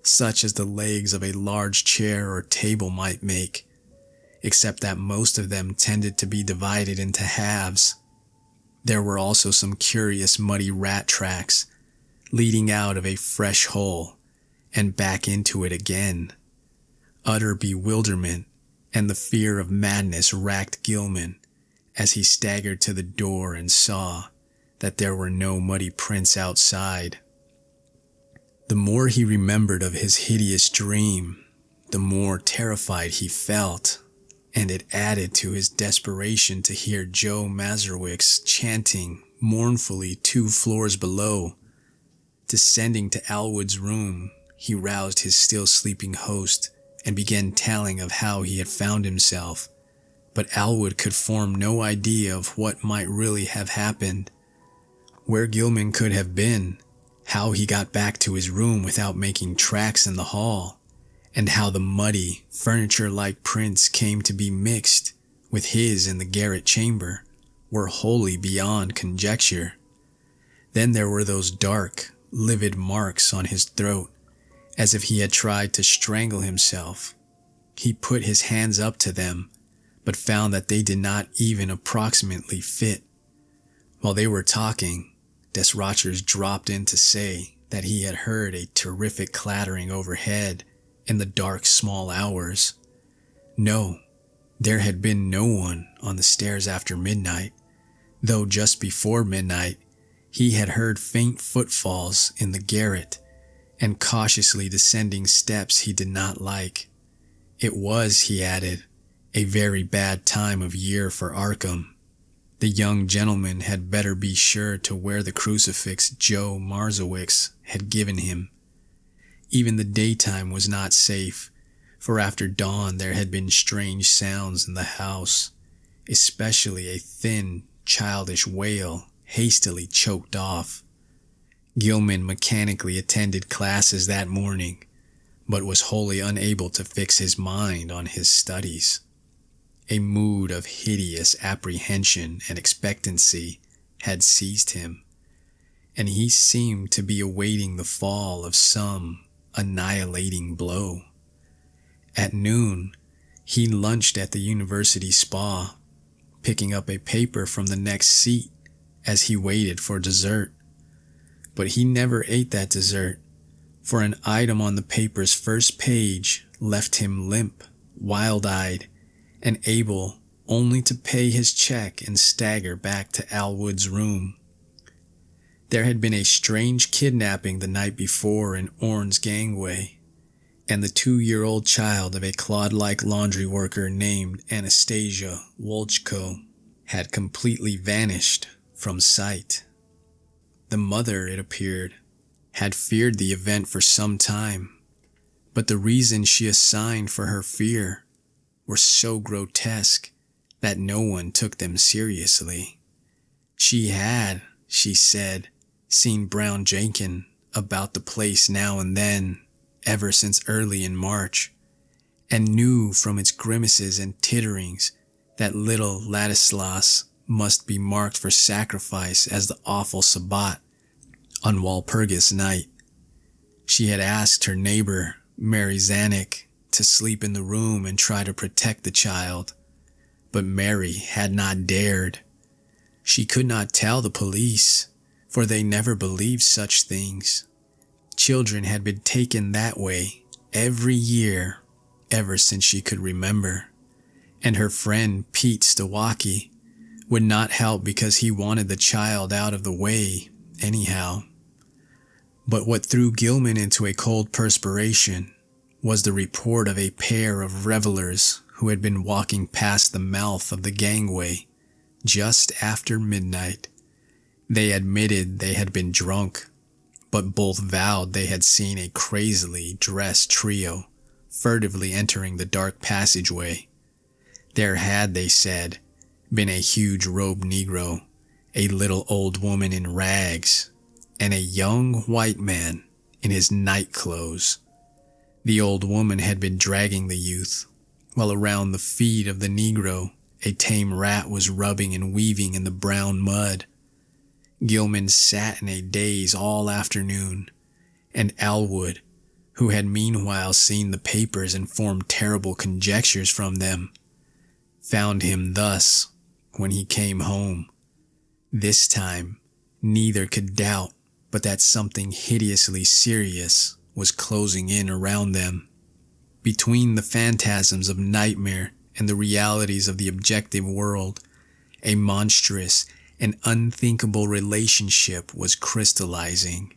such as the legs of a large chair or table might make, except that most of them tended to be divided into halves. There were also some curious muddy rat tracks leading out of a fresh hole and back into it again. Utter bewilderment and the fear of madness racked Gilman as he staggered to the door and saw that there were no muddy prints outside. The more he remembered of his hideous dream, the more terrified he felt, and it added to his desperation to hear Joe Mazurwick's chanting mournfully 2 floors below. Descending to Elwood's room, he roused his still sleeping host and began telling of how he had found himself, but Elwood could form no idea of what might really have happened, where Gilman could have been, how he got back to his room without making tracks in the hall, and how the muddy, furniture-like prints came to be mixed with his in the garret chamber were wholly beyond conjecture. Then there were those dark, livid marks on his throat, as if he had tried to strangle himself. He put his hands up to them, but found that they did not even approximately fit. While they were talking, Des Rochers dropped in to say that he had heard a terrific clattering overhead in the dark small hours. No, there had been no one on the stairs after midnight, though just before midnight he had heard faint footfalls in the garret and cautiously descending steps he did not like. It was, he added, a very bad time of year for Arkham. The young gentleman had better be sure to wear the crucifix Joe Mazurwick had given him. Even the daytime was not safe, for after dawn there had been strange sounds in the house, especially a thin, childish wail hastily choked off. Gilman mechanically attended classes that morning, but was wholly unable to fix his mind on his studies. A mood of hideous apprehension and expectancy had seized him, and he seemed to be awaiting the fall of some annihilating blow. At noon, he lunched at the university spa, picking up a paper from the next seat as he waited for dessert. But he never ate that dessert, for an item on the paper's first page left him limp, wild-eyed, and able only to pay his check and stagger back to Alwood's room. There had been a strange kidnapping the night before in Orne's gangway, and the 2-year-old child of a clod-like laundry worker named Anastasia Wolchko had completely vanished from sight. The mother, it appeared, had feared the event for some time, but the reasons she assigned for her fear were so grotesque that no one took them seriously. She had, she said, seen Brown Jenkin about the place now and then ever since early in March, and knew from its grimaces and titterings that little Ladislas must be marked for sacrifice as the awful Sabbat on Walpurgis night. She had asked her neighbor, Mary Zanuck, to sleep in the room and try to protect the child, but Mary had not dared. She could not tell the police, for they never believed such things. Children had been taken that way every year ever since she could remember, and her friend Pete Stawaki would not help because he wanted the child out of the way anyhow. But what threw Gilman into a cold perspiration was the report of a pair of revelers who had been walking past the mouth of the gangway just after midnight. They admitted they had been drunk, but both vowed they had seen a crazily dressed trio furtively entering the dark passageway. There had, they said, been a huge robed Negro, a little old woman in rags, and a young white man in his night clothes. The old woman had been dragging the youth, while around the feet of the Negro a tame rat was rubbing and weaving in the brown mud. Gilman sat in a daze all afternoon, and Alwood, who had meanwhile seen the papers and formed terrible conjectures from them, found him thus when he came home. This time, neither could doubt but that something hideously serious was closing in around them. Between the phantasms of nightmare and the realities of the objective world, a monstrous and unthinkable relationship was crystallizing,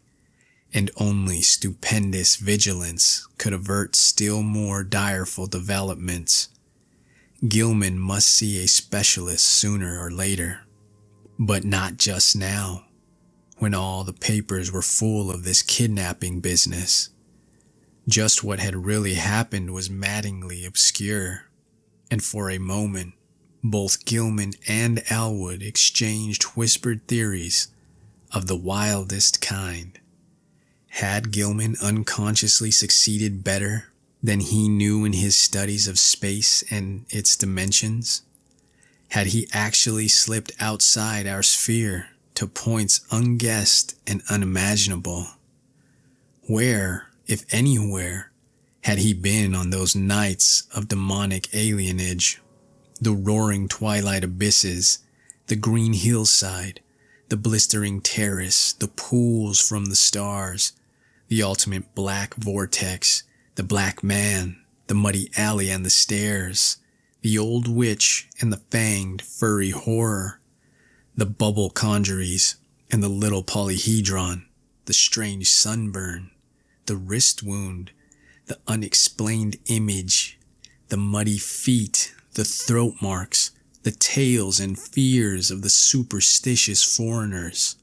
and only stupendous vigilance could avert still more direful developments. Gilman must see a specialist sooner or later, but not just now, when all the papers were full of this kidnapping business. Just what had really happened was maddeningly obscure, and for a moment, both Gilman and Alwood exchanged whispered theories of the wildest kind. Had Gilman unconsciously succeeded better than he knew in his studies of space and its dimensions? Had he actually slipped outside our sphere to points unguessed and unimaginable? Where, if anywhere, had he been on those nights of demonic alienage? The roaring twilight abysses, the green hillside, the blistering terrace, the pools from the stars, the ultimate black vortex, the black man, the muddy alley and the stairs, the old witch and the fanged furry horror, the bubble conjuries and the little polyhedron, the strange sunburn, the wrist wound, the unexplained image, the muddy feet, the throat marks, the tales and fears of the superstitious foreigners.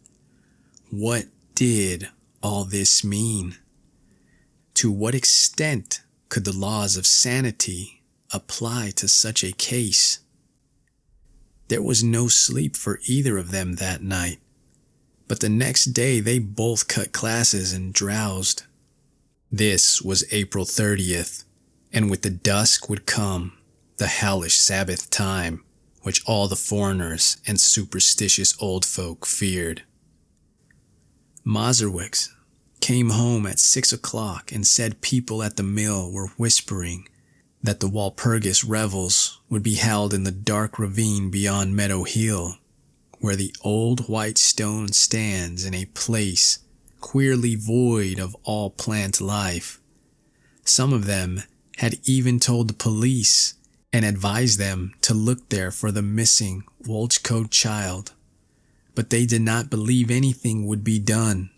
What did all this mean? To what extent could the laws of sanity apply to such a case? There was no sleep for either of them that night, but the next day they both cut classes and drowsed. This was April 30th, and with the dusk would come the hellish Sabbath time which all the foreigners and superstitious old folk feared. Mazurwick came home at 6 o'clock and said people at the mill were whispering that the Walpurgis revels would be held in the dark ravine beyond Meadow Hill, where the old white stone stands in a place queerly void of all plant life. Some of them had even told the police and advised them to look there for the missing Wolchcoat child. But they did not believe anything would be done.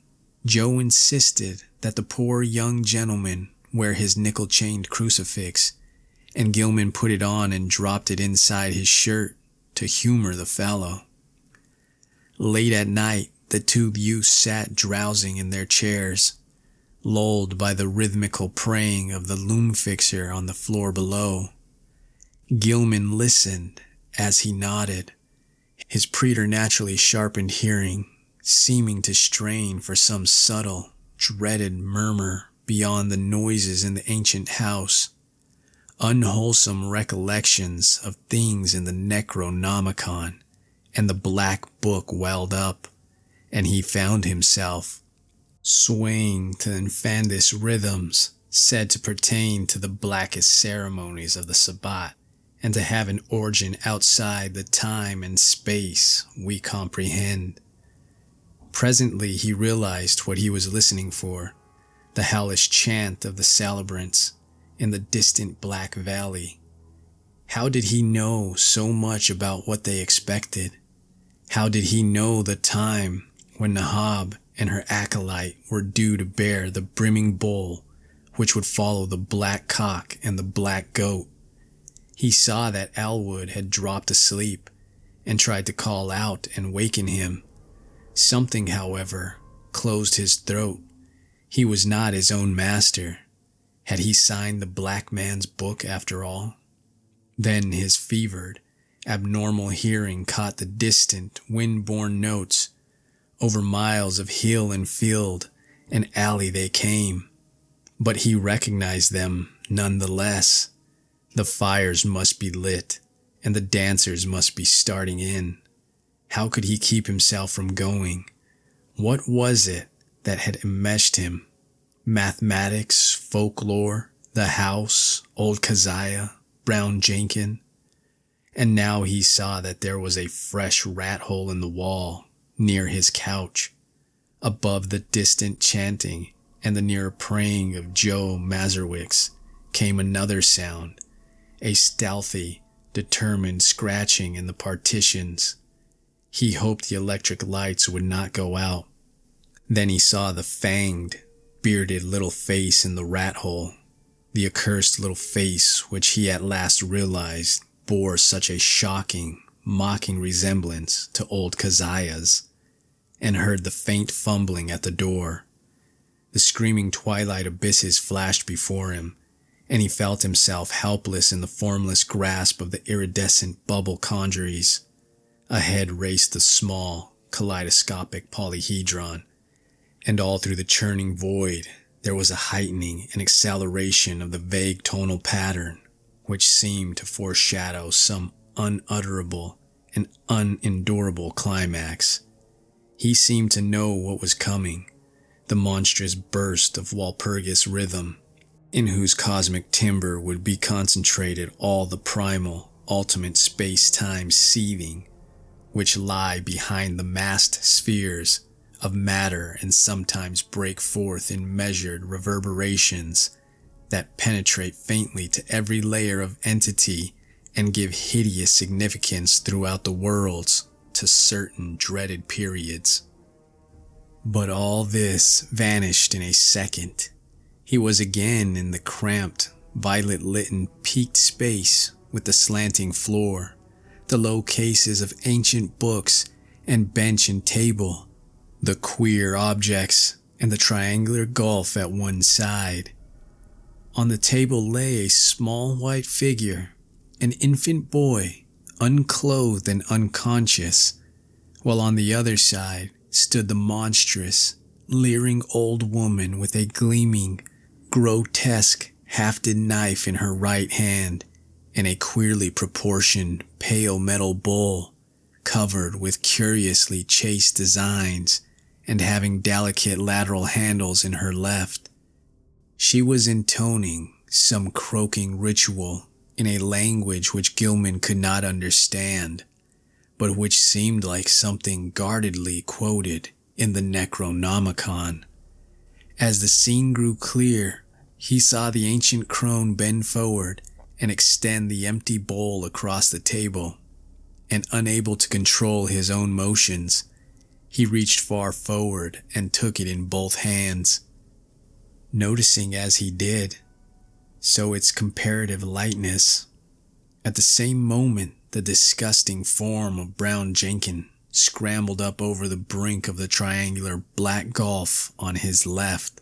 Joe insisted that the poor young gentleman wear his nickel-chained crucifix, and Gilman put it on and dropped it inside his shirt to humor the fellow. Late at night, the two youths sat drowsing in their chairs, lulled by the rhythmical praying of the loom fixer on the floor below. Gilman listened as he nodded, his preternaturally sharpened hearing seeming to strain for some subtle, dreaded murmur beyond the noises in the ancient house. Unwholesome recollections of things in the Necronomicon and the Black Book welled up, and he found himself swaying to infandous rhythms said to pertain to the blackest ceremonies of the Sabbat, and to have an origin outside the time and space we comprehend. Presently he realized what he was listening for, the hellish chant of the celebrants in the distant Black Valley. How did he know so much about what they expected? How did he know the time when Nahab and her acolyte were due to bear the brimming bowl which would follow the black cock and the black goat? He saw that Elwood had dropped asleep and tried to call out and waken him. Something, however, closed his throat. He was not his own master. Had he signed the black man's book after all? Then his fevered, abnormal hearing caught the distant, wind-borne notes. Over miles of hill and field and alley they came, but he recognized them nonetheless. The fires must be lit, and the dancers must be starting in. How could he keep himself from going? What was it that had enmeshed him? Mathematics, folklore, the house, old Keziah, Brown Jenkin. And now he saw that there was a fresh rat hole in the wall near his couch. Above the distant chanting and the near praying of Joe Mazurwick's came another sound, a stealthy, determined scratching in the partitions. He hoped the electric lights would not go out. Then he saw the fanged, bearded little face in the rat hole, the accursed little face which he at last realized bore such a shocking, mocking resemblance to old Keziah's, and heard the faint fumbling at the door. The screaming twilight abysses flashed before him, and he felt himself helpless in the formless grasp of the iridescent bubble conjuries. Ahead raced the small, kaleidoscopic polyhedron, and all through the churning void there was a heightening and acceleration of the vague tonal pattern, which seemed to foreshadow some unutterable and unendurable climax. He seemed to know what was coming, the monstrous burst of Walpurgis rhythm, in whose cosmic timbre would be concentrated all the primal, ultimate space-time seething, which lie behind the massed spheres of matter and sometimes break forth in measured reverberations that penetrate faintly to every layer of entity and give hideous significance throughout the worlds to certain dreaded periods. But all this vanished in a second. He was again in the cramped, violet-lit peaked space with the slanting floor, the low cases of ancient books and bench and table, the queer objects and the triangular gulf at one side. On the table lay a small white figure, an infant boy, unclothed and unconscious, while on the other side stood the monstrous, leering old woman with a gleaming, grotesque, hafted knife in her right hand and a queerly proportioned pale metal bowl covered with curiously chased designs and having delicate lateral handles in her left. She was intoning some croaking ritual in a language which Gilman could not understand, but which seemed like something guardedly quoted in the Necronomicon. As the scene grew clear, he saw the ancient crone bend forward and extend the empty bowl across the table, and unable to control his own motions, he reached far forward and took it in both hands, noticing as he did so its comparative lightness. At the same moment, the disgusting form of Brown Jenkin scrambled up over the brink of the triangular black gulf on his left.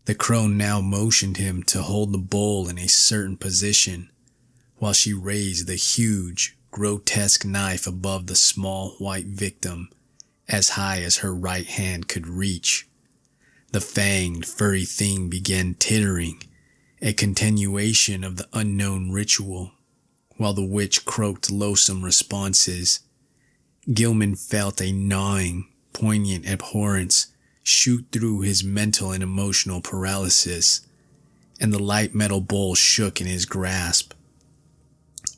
The crone now motioned him to hold the bowl in a certain position, while she raised the huge, grotesque knife above the small white victim as high as her right hand could reach. The fanged, furry thing began tittering, a continuation of the unknown ritual, while the witch croaked loathsome responses. Gilman felt a gnawing, poignant abhorrence shoot through his mental and emotional paralysis, and the light metal bowl shook in his grasp.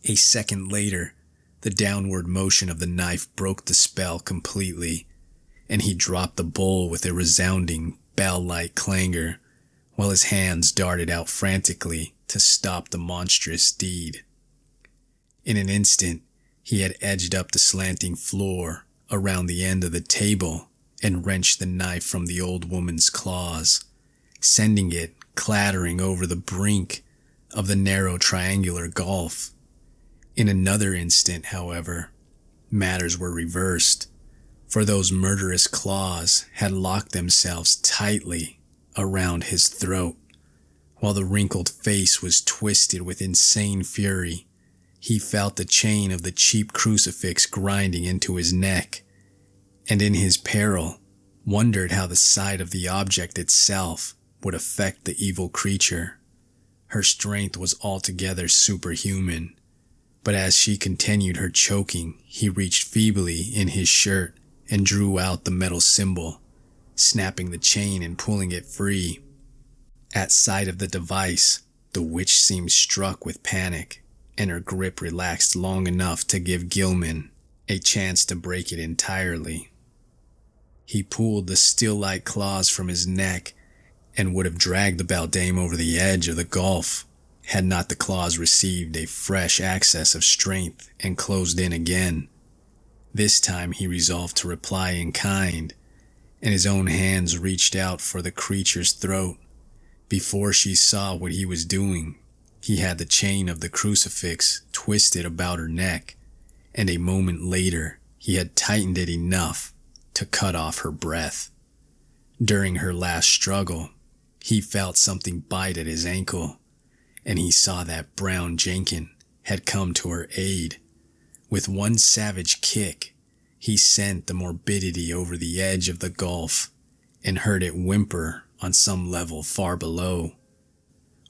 A second later, the downward motion of the knife broke the spell completely, and he dropped the bowl with a resounding, bell-like clangor, while his hands darted out frantically to stop the monstrous deed. In an instant, he had edged up the slanting floor around the end of the table and wrenched the knife from the old woman's claws, sending it clattering over the brink of the narrow triangular gulf. In another instant, however, matters were reversed, for those murderous claws had locked themselves tightly around his throat. While the wrinkled face was twisted with insane fury, he felt the chain of the cheap crucifix grinding into his neck, and in his peril, wondered how the sight of the object itself would affect the evil creature. Her strength was altogether superhuman, but as she continued her choking, he reached feebly in his shirt and drew out the metal symbol, snapping the chain and pulling it free. At sight of the device, the witch seemed struck with panic, and her grip relaxed long enough to give Gilman a chance to break it entirely. He pulled the steel-like claws from his neck and would have dragged the beldame over the edge of the gulf had not the claws received a fresh access of strength and closed in again. This time he resolved to reply in kind, and his own hands reached out for the creature's throat. Before she saw what he was doing, he had the chain of the crucifix twisted about her neck, and a moment later he had tightened it enough to cut off her breath. During her last struggle, he felt something bite at his ankle, and he saw that Brown Jenkin had come to her aid. With one savage kick, he sent the morbidity over the edge of the gulf and heard it whimper on some level far below.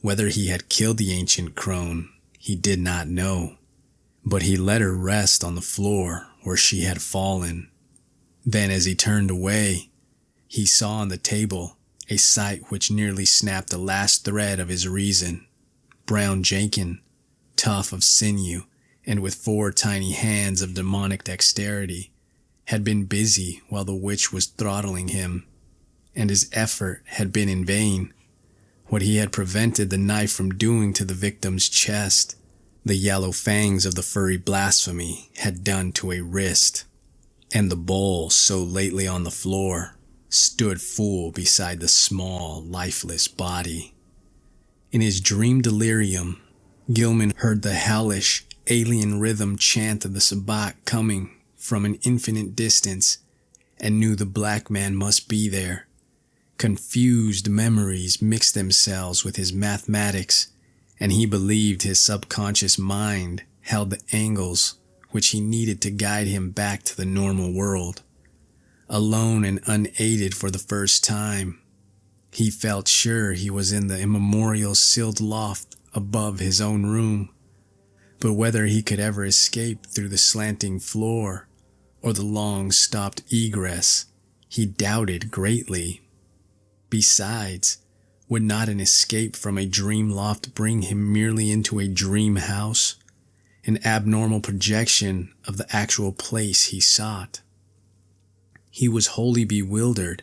Whether he had killed the ancient crone, he did not know, but he let her rest on the floor where she had fallen. Then as he turned away, he saw on the table a sight which nearly snapped the last thread of his reason. Brown Jenkin, tough of sinew and with 4 tiny hands of demonic dexterity, had been busy while the witch was throttling him, and his effort had been in vain. What he had prevented the knife from doing to the victim's chest, the yellow fangs of the furry blasphemy had done to a wrist, and the bowl, so lately on the floor, stood full beside the small, lifeless body. In his dream delirium, Gilman heard the hellish, alien rhythm chant of the Sabbat coming from an infinite distance, and knew the black man must be there. Confused memories mixed themselves with his mathematics, and he believed his subconscious mind held the angles which he needed to guide him back to the normal world. Alone and unaided for the first time, he felt sure he was in the immemorial sealed loft above his own room, but whether he could ever escape through the slanting floor or the long stopped egress, he doubted greatly. Besides, would not an escape from a dream loft bring him merely into a dream house, an abnormal projection of the actual place he sought? He was wholly bewildered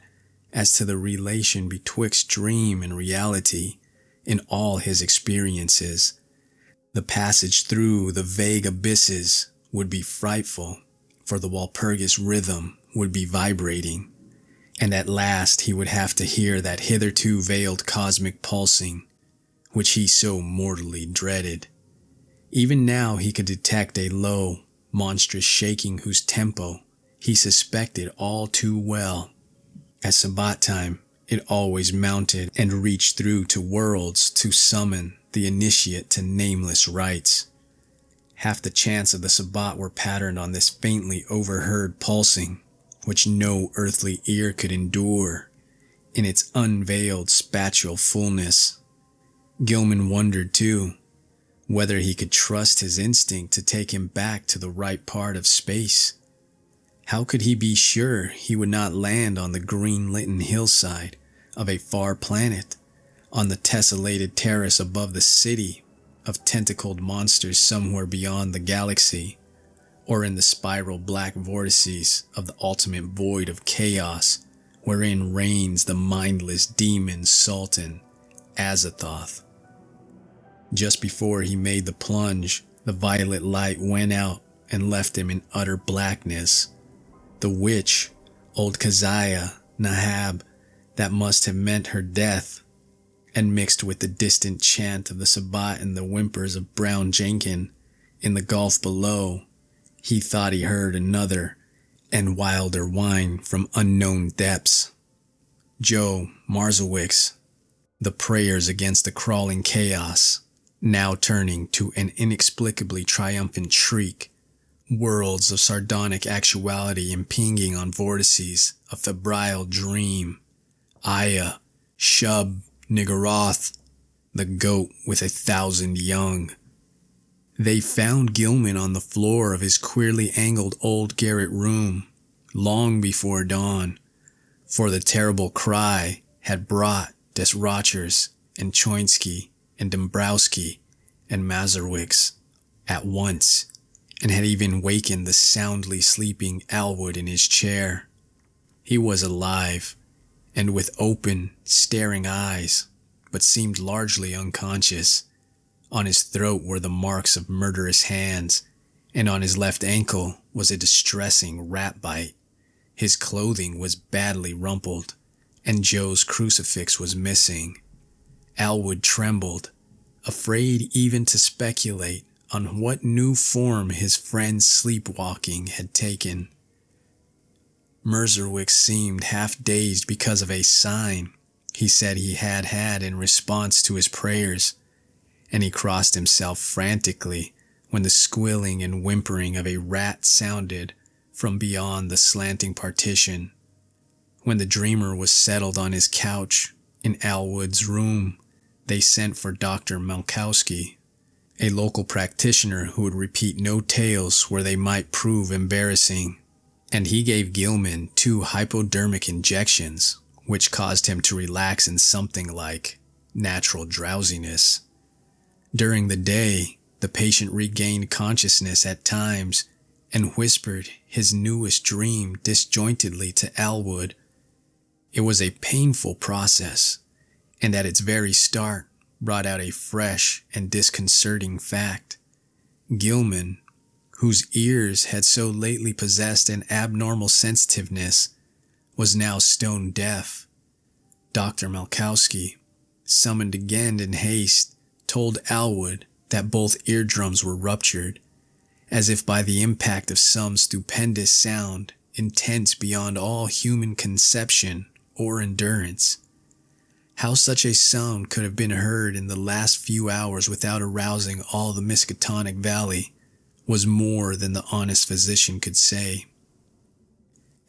as to the relation betwixt dream and reality in all his experiences. The passage through the vague abysses would be frightful, for the Walpurgis rhythm would be vibrating, and at last he would have to hear that hitherto veiled cosmic pulsing, which he so mortally dreaded. Even now he could detect a low, monstrous shaking whose tempo he suspected all too well. At Sabbat time, it always mounted and reached through to worlds to summon the initiate to nameless rites. Half the chants of the Sabbat were patterned on this faintly overheard pulsing, which no earthly ear could endure in its unveiled spatial fullness. Gilman wondered, too, whether he could trust his instinct to take him back to the right part of space. How could he be sure he would not land on the green-litten hillside of a far planet, on the tessellated terrace above the city of tentacled monsters somewhere beyond the galaxy, or in the spiral black vortices of the ultimate void of chaos wherein reigns the mindless demon Sultan Azathoth. Just before he made the plunge, the violet light went out and left him in utter blackness. The witch, old Keziah Nahab, that must have meant her death, and mixed with the distant chant of the Sabbat and the whimpers of Brown Jenkin in the gulf below, he thought he heard another and wilder whine from unknown depths. Joe Marzowicz, the prayers against the crawling chaos, now turning to an inexplicably triumphant shriek, worlds of sardonic actuality impinging on vortices of febrile dream. Aya, Shub, Niggeroth, the goat with 1,000 young. They found Gilman on the floor of his queerly angled old garret room, long before dawn, for the terrible cry had brought Des Rochers and Choinsky and Dombrowski and Mazurwicz at once, and had even wakened the soundly sleeping Alwood in his chair. He was alive, and with open, staring eyes, but seemed largely unconscious. On his throat were the marks of murderous hands, and on his left ankle was a distressing rat bite. His clothing was badly rumpled, and Joe's crucifix was missing. Alwood trembled, afraid even to speculate on what new form his friend's sleepwalking had taken. Merzerwicz seemed half-dazed because of a sign he said he had had in response to his prayers, and he crossed himself frantically when the squealing and whimpering of a rat sounded from beyond the slanting partition. When the dreamer was settled on his couch in Alwood's room, they sent for Dr. Malkowski, a local practitioner who would repeat no tales where they might prove embarrassing, and he gave Gilman 2 hypodermic injections, which caused him to relax in something like natural drowsiness. During the day, the patient regained consciousness at times and whispered his newest dream disjointedly to Alwood. It was a painful process, and at its very start brought out a fresh and disconcerting fact. Gilman, whose ears had so lately possessed an abnormal sensitiveness, was now stone deaf. Dr. Malkowski, summoned again in haste, told Alwood that both eardrums were ruptured, as if by the impact of some stupendous sound intense beyond all human conception or endurance. How such a sound could have been heard in the last few hours without arousing all the Miskatonic Valley was more than the honest physician could say.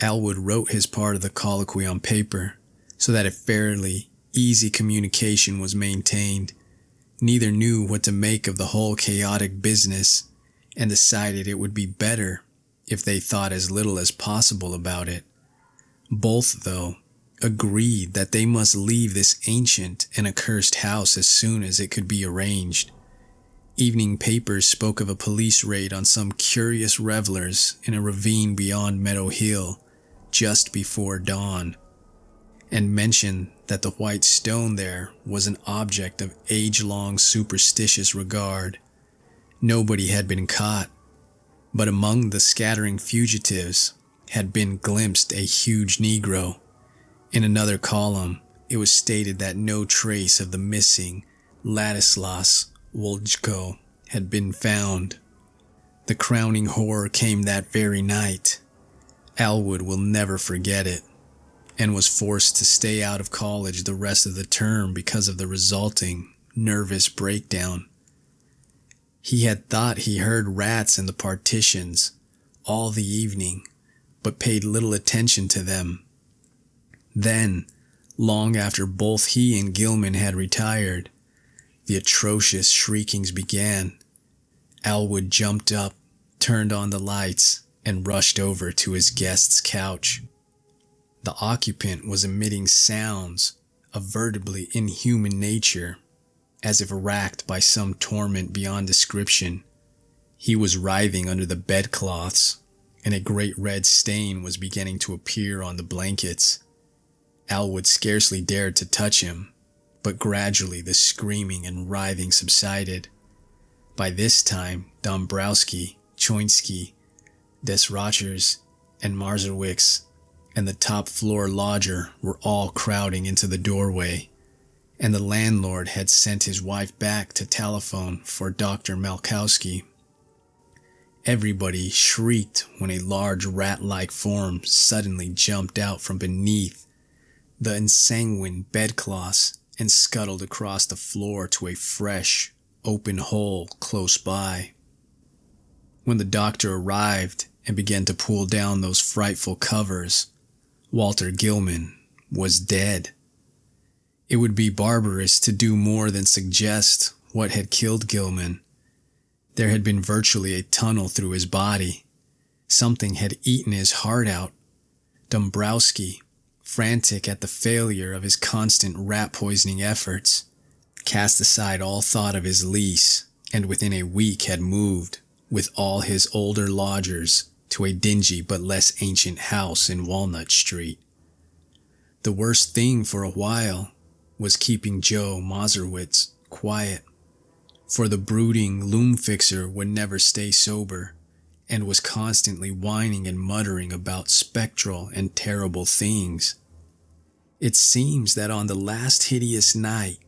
Alwood wrote his part of the colloquy on paper so that a fairly easy communication was maintained. Neither knew what to make of the whole chaotic business and decided it would be better if they thought as little as possible about it. Both, though, agreed that they must leave this ancient and accursed house as soon as it could be arranged. Evening papers spoke of a police raid on some curious revelers in a ravine beyond Meadow Hill just before dawn, and mentioned that the white stone there was an object of age-long superstitious regard. Nobody had been caught, but among the scattering fugitives had been glimpsed a huge Negro. In another column, it was stated that no trace of the missing Ladislas Woljko had been found. The crowning horror came that very night. Alwood will never forget it, and was forced to stay out of college the rest of the term because of the resulting nervous breakdown. He had thought he heard rats in the partitions all the evening, but paid little attention to them. Then, long after both he and Gilman had retired, the atrocious shriekings began. Alwood jumped up, turned on the lights, and rushed over to his guest's couch. The occupant was emitting sounds of vertibly inhuman nature, as if racked by some torment beyond description. He was writhing under the bedcloths, and a great red stain was beginning to appear on the blankets. Alwood scarcely dared to touch him, but gradually the screaming and writhing subsided. By this time, Dombrowski, Choinsky, Desrochers, and Marzowicz, and the top-floor lodger were all crowding into the doorway, and the landlord had sent his wife back to telephone for Dr. Malkowski. Everybody shrieked when a large rat-like form suddenly jumped out from beneath the ensanguined bedcloths and scuttled across the floor to a fresh, open hole close by. When the doctor arrived and began to pull down those frightful covers, Walter Gilman was dead. It would be barbarous to do more than suggest what had killed Gilman. There had been virtually a tunnel through his body. Something had eaten his heart out. Dombrowski, frantic at the failure of his constant rat-poisoning efforts, cast aside all thought of his lease, and within a week had moved, with all his older lodgers, to a dingy but less ancient house in Walnut Street. The worst thing for a while was keeping Joe Maserwitz quiet, for the brooding loom fixer would never stay sober, and was constantly whining and muttering about spectral and terrible things. It seems that on the last hideous night,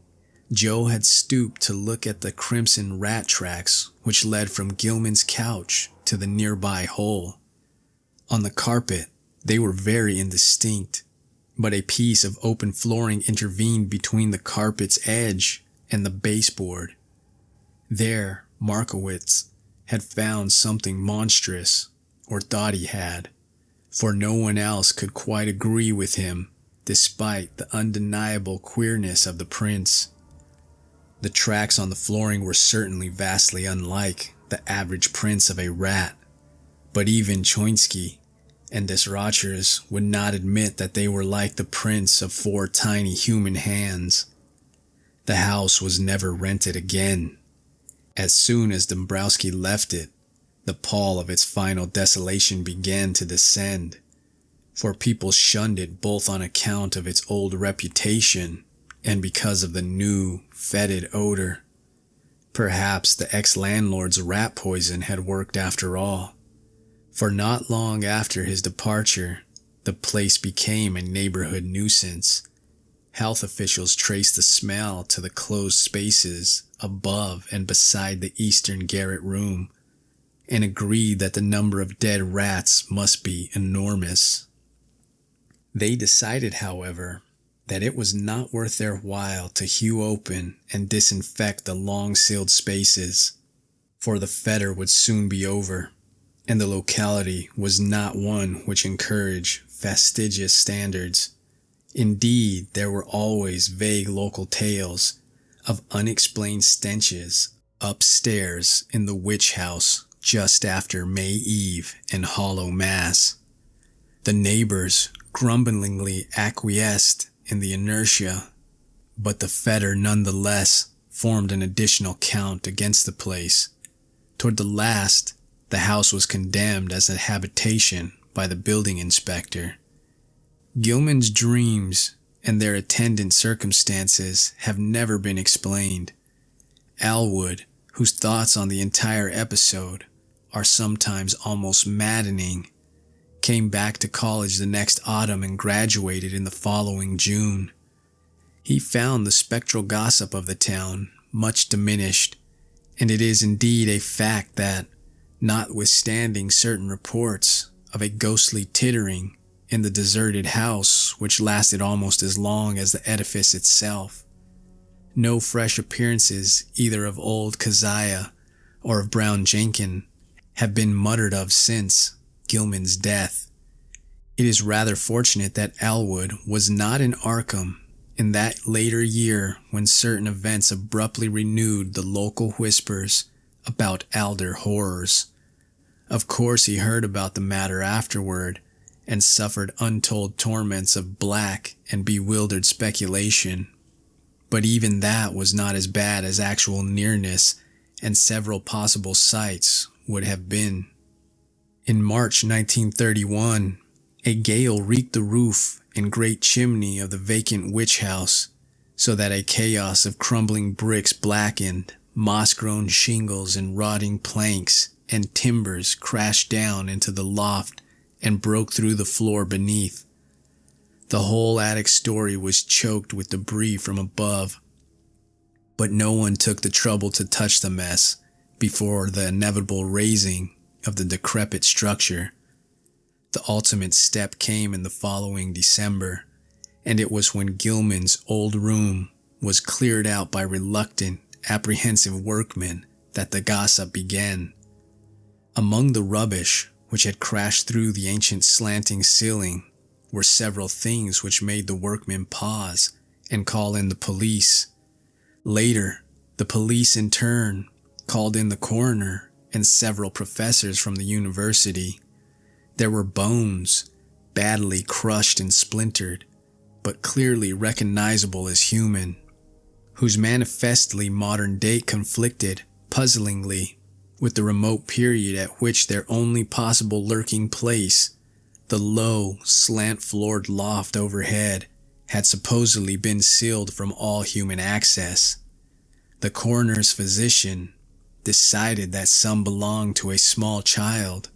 Joe had stooped to look at the crimson rat tracks which led from Gilman's couch to the nearby hole. On the carpet, they were very indistinct, but a piece of open flooring intervened between the carpet's edge and the baseboard. There, Markowitz had found something monstrous, or thought he had, for no one else could quite agree with him, despite the undeniable queerness of the prints. The tracks on the flooring were certainly vastly unlike the average prints of a rat, but even Choinsky and Desrochers would not admit that they were like the prints of 4 tiny human hands. The house was never rented again. As soon as Dombrowski left it, the pall of its final desolation began to descend, for people shunned it both on account of its old reputation and because of the new, fetid odor. Perhaps the ex-landlord's rat poison had worked after all, for not long after his departure, the place became a neighborhood nuisance. Health officials traced the smell to the closed spaces above and beside the eastern garret room, and agreed that the number of dead rats must be enormous. They decided, however, that it was not worth their while to hew open and disinfect the long-sealed spaces, for the fetor would soon be over, and the locality was not one which encouraged fastidious standards. Indeed, there were always vague local tales of unexplained stenches upstairs in the witch house just after May Eve and Hollow Mass. The neighbors grumblingly acquiesced in the inertia, but the fetor nonetheless formed an additional count against the place. Toward the last, the house was condemned as a habitation by the building inspector. Gilman's dreams and their attendant circumstances have never been explained. Alwood, whose thoughts on the entire episode are sometimes almost maddening, came back to college the next autumn and graduated in the following June. He found the spectral gossip of the town much diminished, and it is indeed a fact that, notwithstanding certain reports of a ghostly tittering in the deserted house which lasted almost as long as the edifice itself, no fresh appearances either of old Keziah or of Brown Jenkin have been muttered of since Gilman's death. It is rather fortunate that Elwood was not in Arkham in that later year when certain events abruptly renewed the local whispers about Alder horrors. Of course he heard about the matter afterward and suffered untold torments of black and bewildered speculation. But even that was not as bad as actual nearness and several possible sights would have been. In March 1931, a gale wreaked the roof and great chimney of the vacant witch house, so that a chaos of crumbling bricks blackened, moss-grown shingles and rotting planks and timbers crashed down into the loft and broke through the floor beneath. The whole attic story was choked with debris from above, but no one took the trouble to touch the mess before the inevitable raising of the decrepit structure. The ultimate step came in the following December, and it was when Gilman's old room was cleared out by reluctant, apprehensive workmen that the gossip began. Among the rubbish which had crashed through the ancient slanting ceiling were several things which made the workmen pause and call in the police. Later, the police in turn called in the coroner and several professors from the university. There were bones, badly crushed and splintered, but clearly recognizable as human, whose manifestly modern date conflicted, puzzlingly, with the remote period at which their only possible lurking place, the low, slant-floored loft overhead, had supposedly been sealed from all human access. The coroner's physician decided that some belonged to a small child,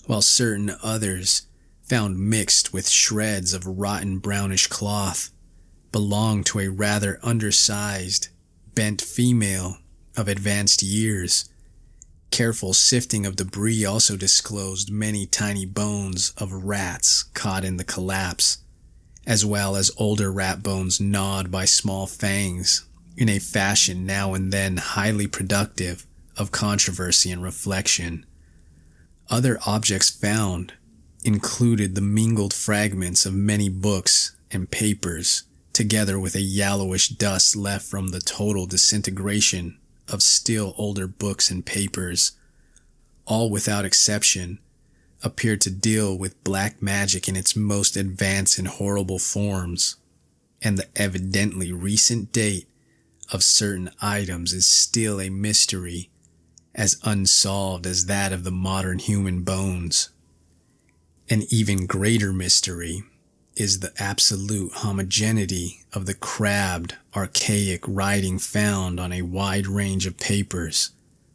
while certain others, found mixed with shreds of rotten brownish cloth, belonged to a rather undersized, bent female of advanced years. Careful sifting of debris also disclosed many tiny bones of rats caught in the collapse, as well as older rat bones gnawed by small fangs in a fashion now and then highly productive of controversy and reflection. Other objects found included the mingled fragments of many books and papers, together with a yellowish dust left from the total disintegration of still older books and papers. All without exception appeared to deal with black magic in its most advanced and horrible forms, and the evidently recent date of certain items is still a mystery, as unsolved as that of the modern human bones. An even greater mystery is the absolute homogeneity of the crabbed, archaic writing found on a wide range of papers,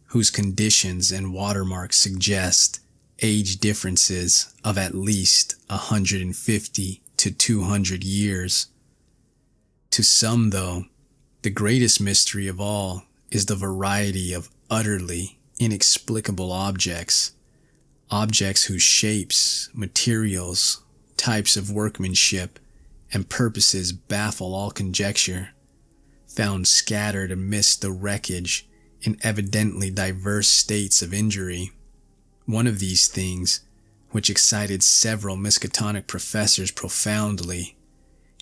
whose conditions and watermarks suggest age differences of at least 150 to 200 years. To some, though, the greatest mystery of all is the variety of utterly inexplicable objects whose shapes, materials, types of workmanship, and purposes baffle all conjecture, found scattered amidst the wreckage in evidently diverse states of injury. One of these things, which excited several Miskatonic professors profoundly,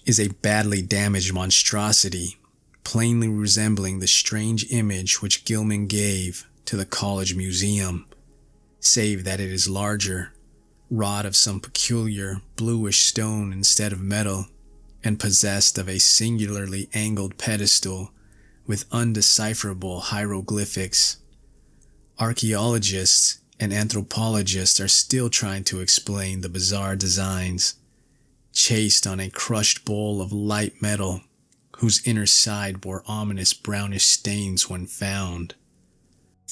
is a badly damaged monstrosity, plainly resembling the strange image which Gilman gave to the college museum, save that it is larger, wrought of some peculiar bluish stone instead of metal, and possessed of a singularly angled pedestal with undecipherable hieroglyphics. Archaeologists and anthropologists are still trying to explain the bizarre designs, chased on a crushed bowl of light metal, whose inner side bore ominous brownish stains when found.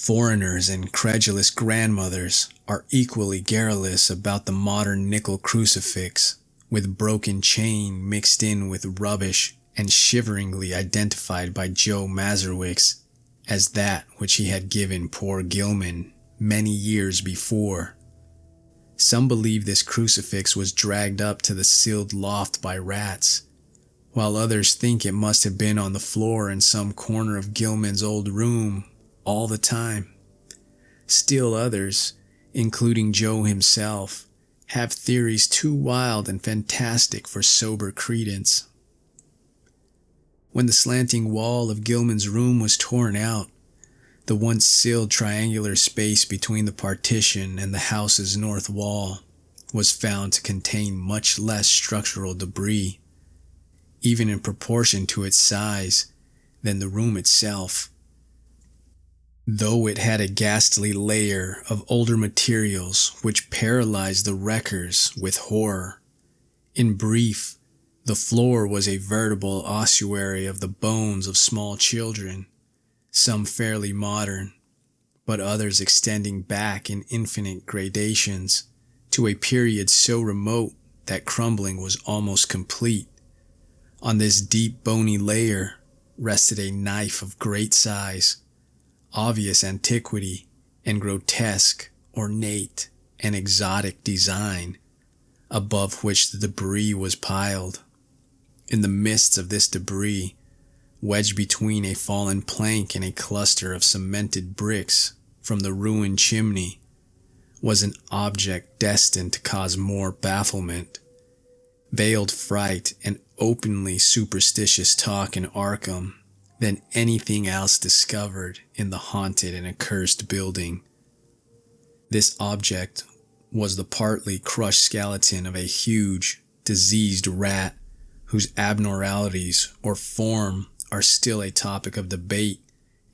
Foreigners and credulous grandmothers are equally garrulous about the modern nickel crucifix, with broken chain mixed in with rubbish and shiveringly identified by Joe Mazurewicz as that which he had given poor Gilman many years before. Some believe this crucifix was dragged up to the sealed loft by rats, while others think it must have been on the floor in some corner of Gilman's old room all the time. Still others, including Joe himself, have theories too wild and fantastic for sober credence. When the slanting wall of Gilman's room was torn out, the once sealed triangular space between the partition and the house's north wall was found to contain much less structural debris, even in proportion to its size, than the room itself, though it had a ghastly layer of older materials which paralyzed the wreckers with horror. In brief, the floor was a veritable ossuary of the bones of small children, some fairly modern, but others extending back in infinite gradations to a period so remote that crumbling was almost complete. On this deep bony layer rested a knife of great size, obvious antiquity, and grotesque, ornate, and exotic design, above which the debris was piled. In the midst of this debris, wedged between a fallen plank and a cluster of cemented bricks from the ruined chimney, was an object destined to cause more bafflement, veiled fright, and openly superstitious talk in Arkham than anything else discovered in the haunted and accursed building. This object was the partly crushed skeleton of a huge, diseased rat whose abnormalities or form are still a topic of debate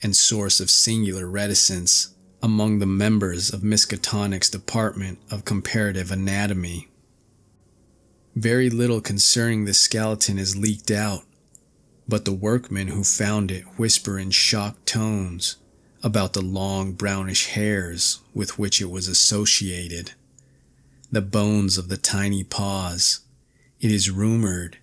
and source of singular reticence among the members of Miskatonic's Department of Comparative Anatomy. Very little concerning this skeleton is leaked out, but the workmen who found it whisper in shocked tones about the long brownish hairs with which it was associated. The bones of the tiny paws, it is rumored,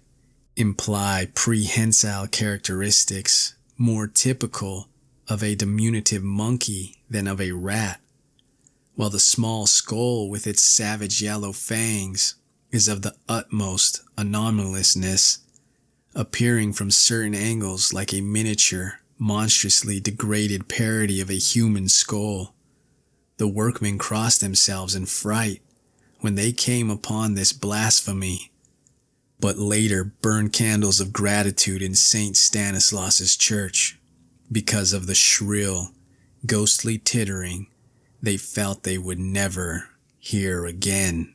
imply prehensile characteristics more typical of a diminutive monkey than of a rat, while the small skull with its savage yellow fangs is of the utmost anomalousness, appearing from certain angles like a miniature, monstrously degraded parody of a human skull. The workmen crossed themselves in fright when they came upon this blasphemy, but later burned candles of gratitude in St. Stanislaus's church because of the shrill, ghostly tittering they felt they would never hear again.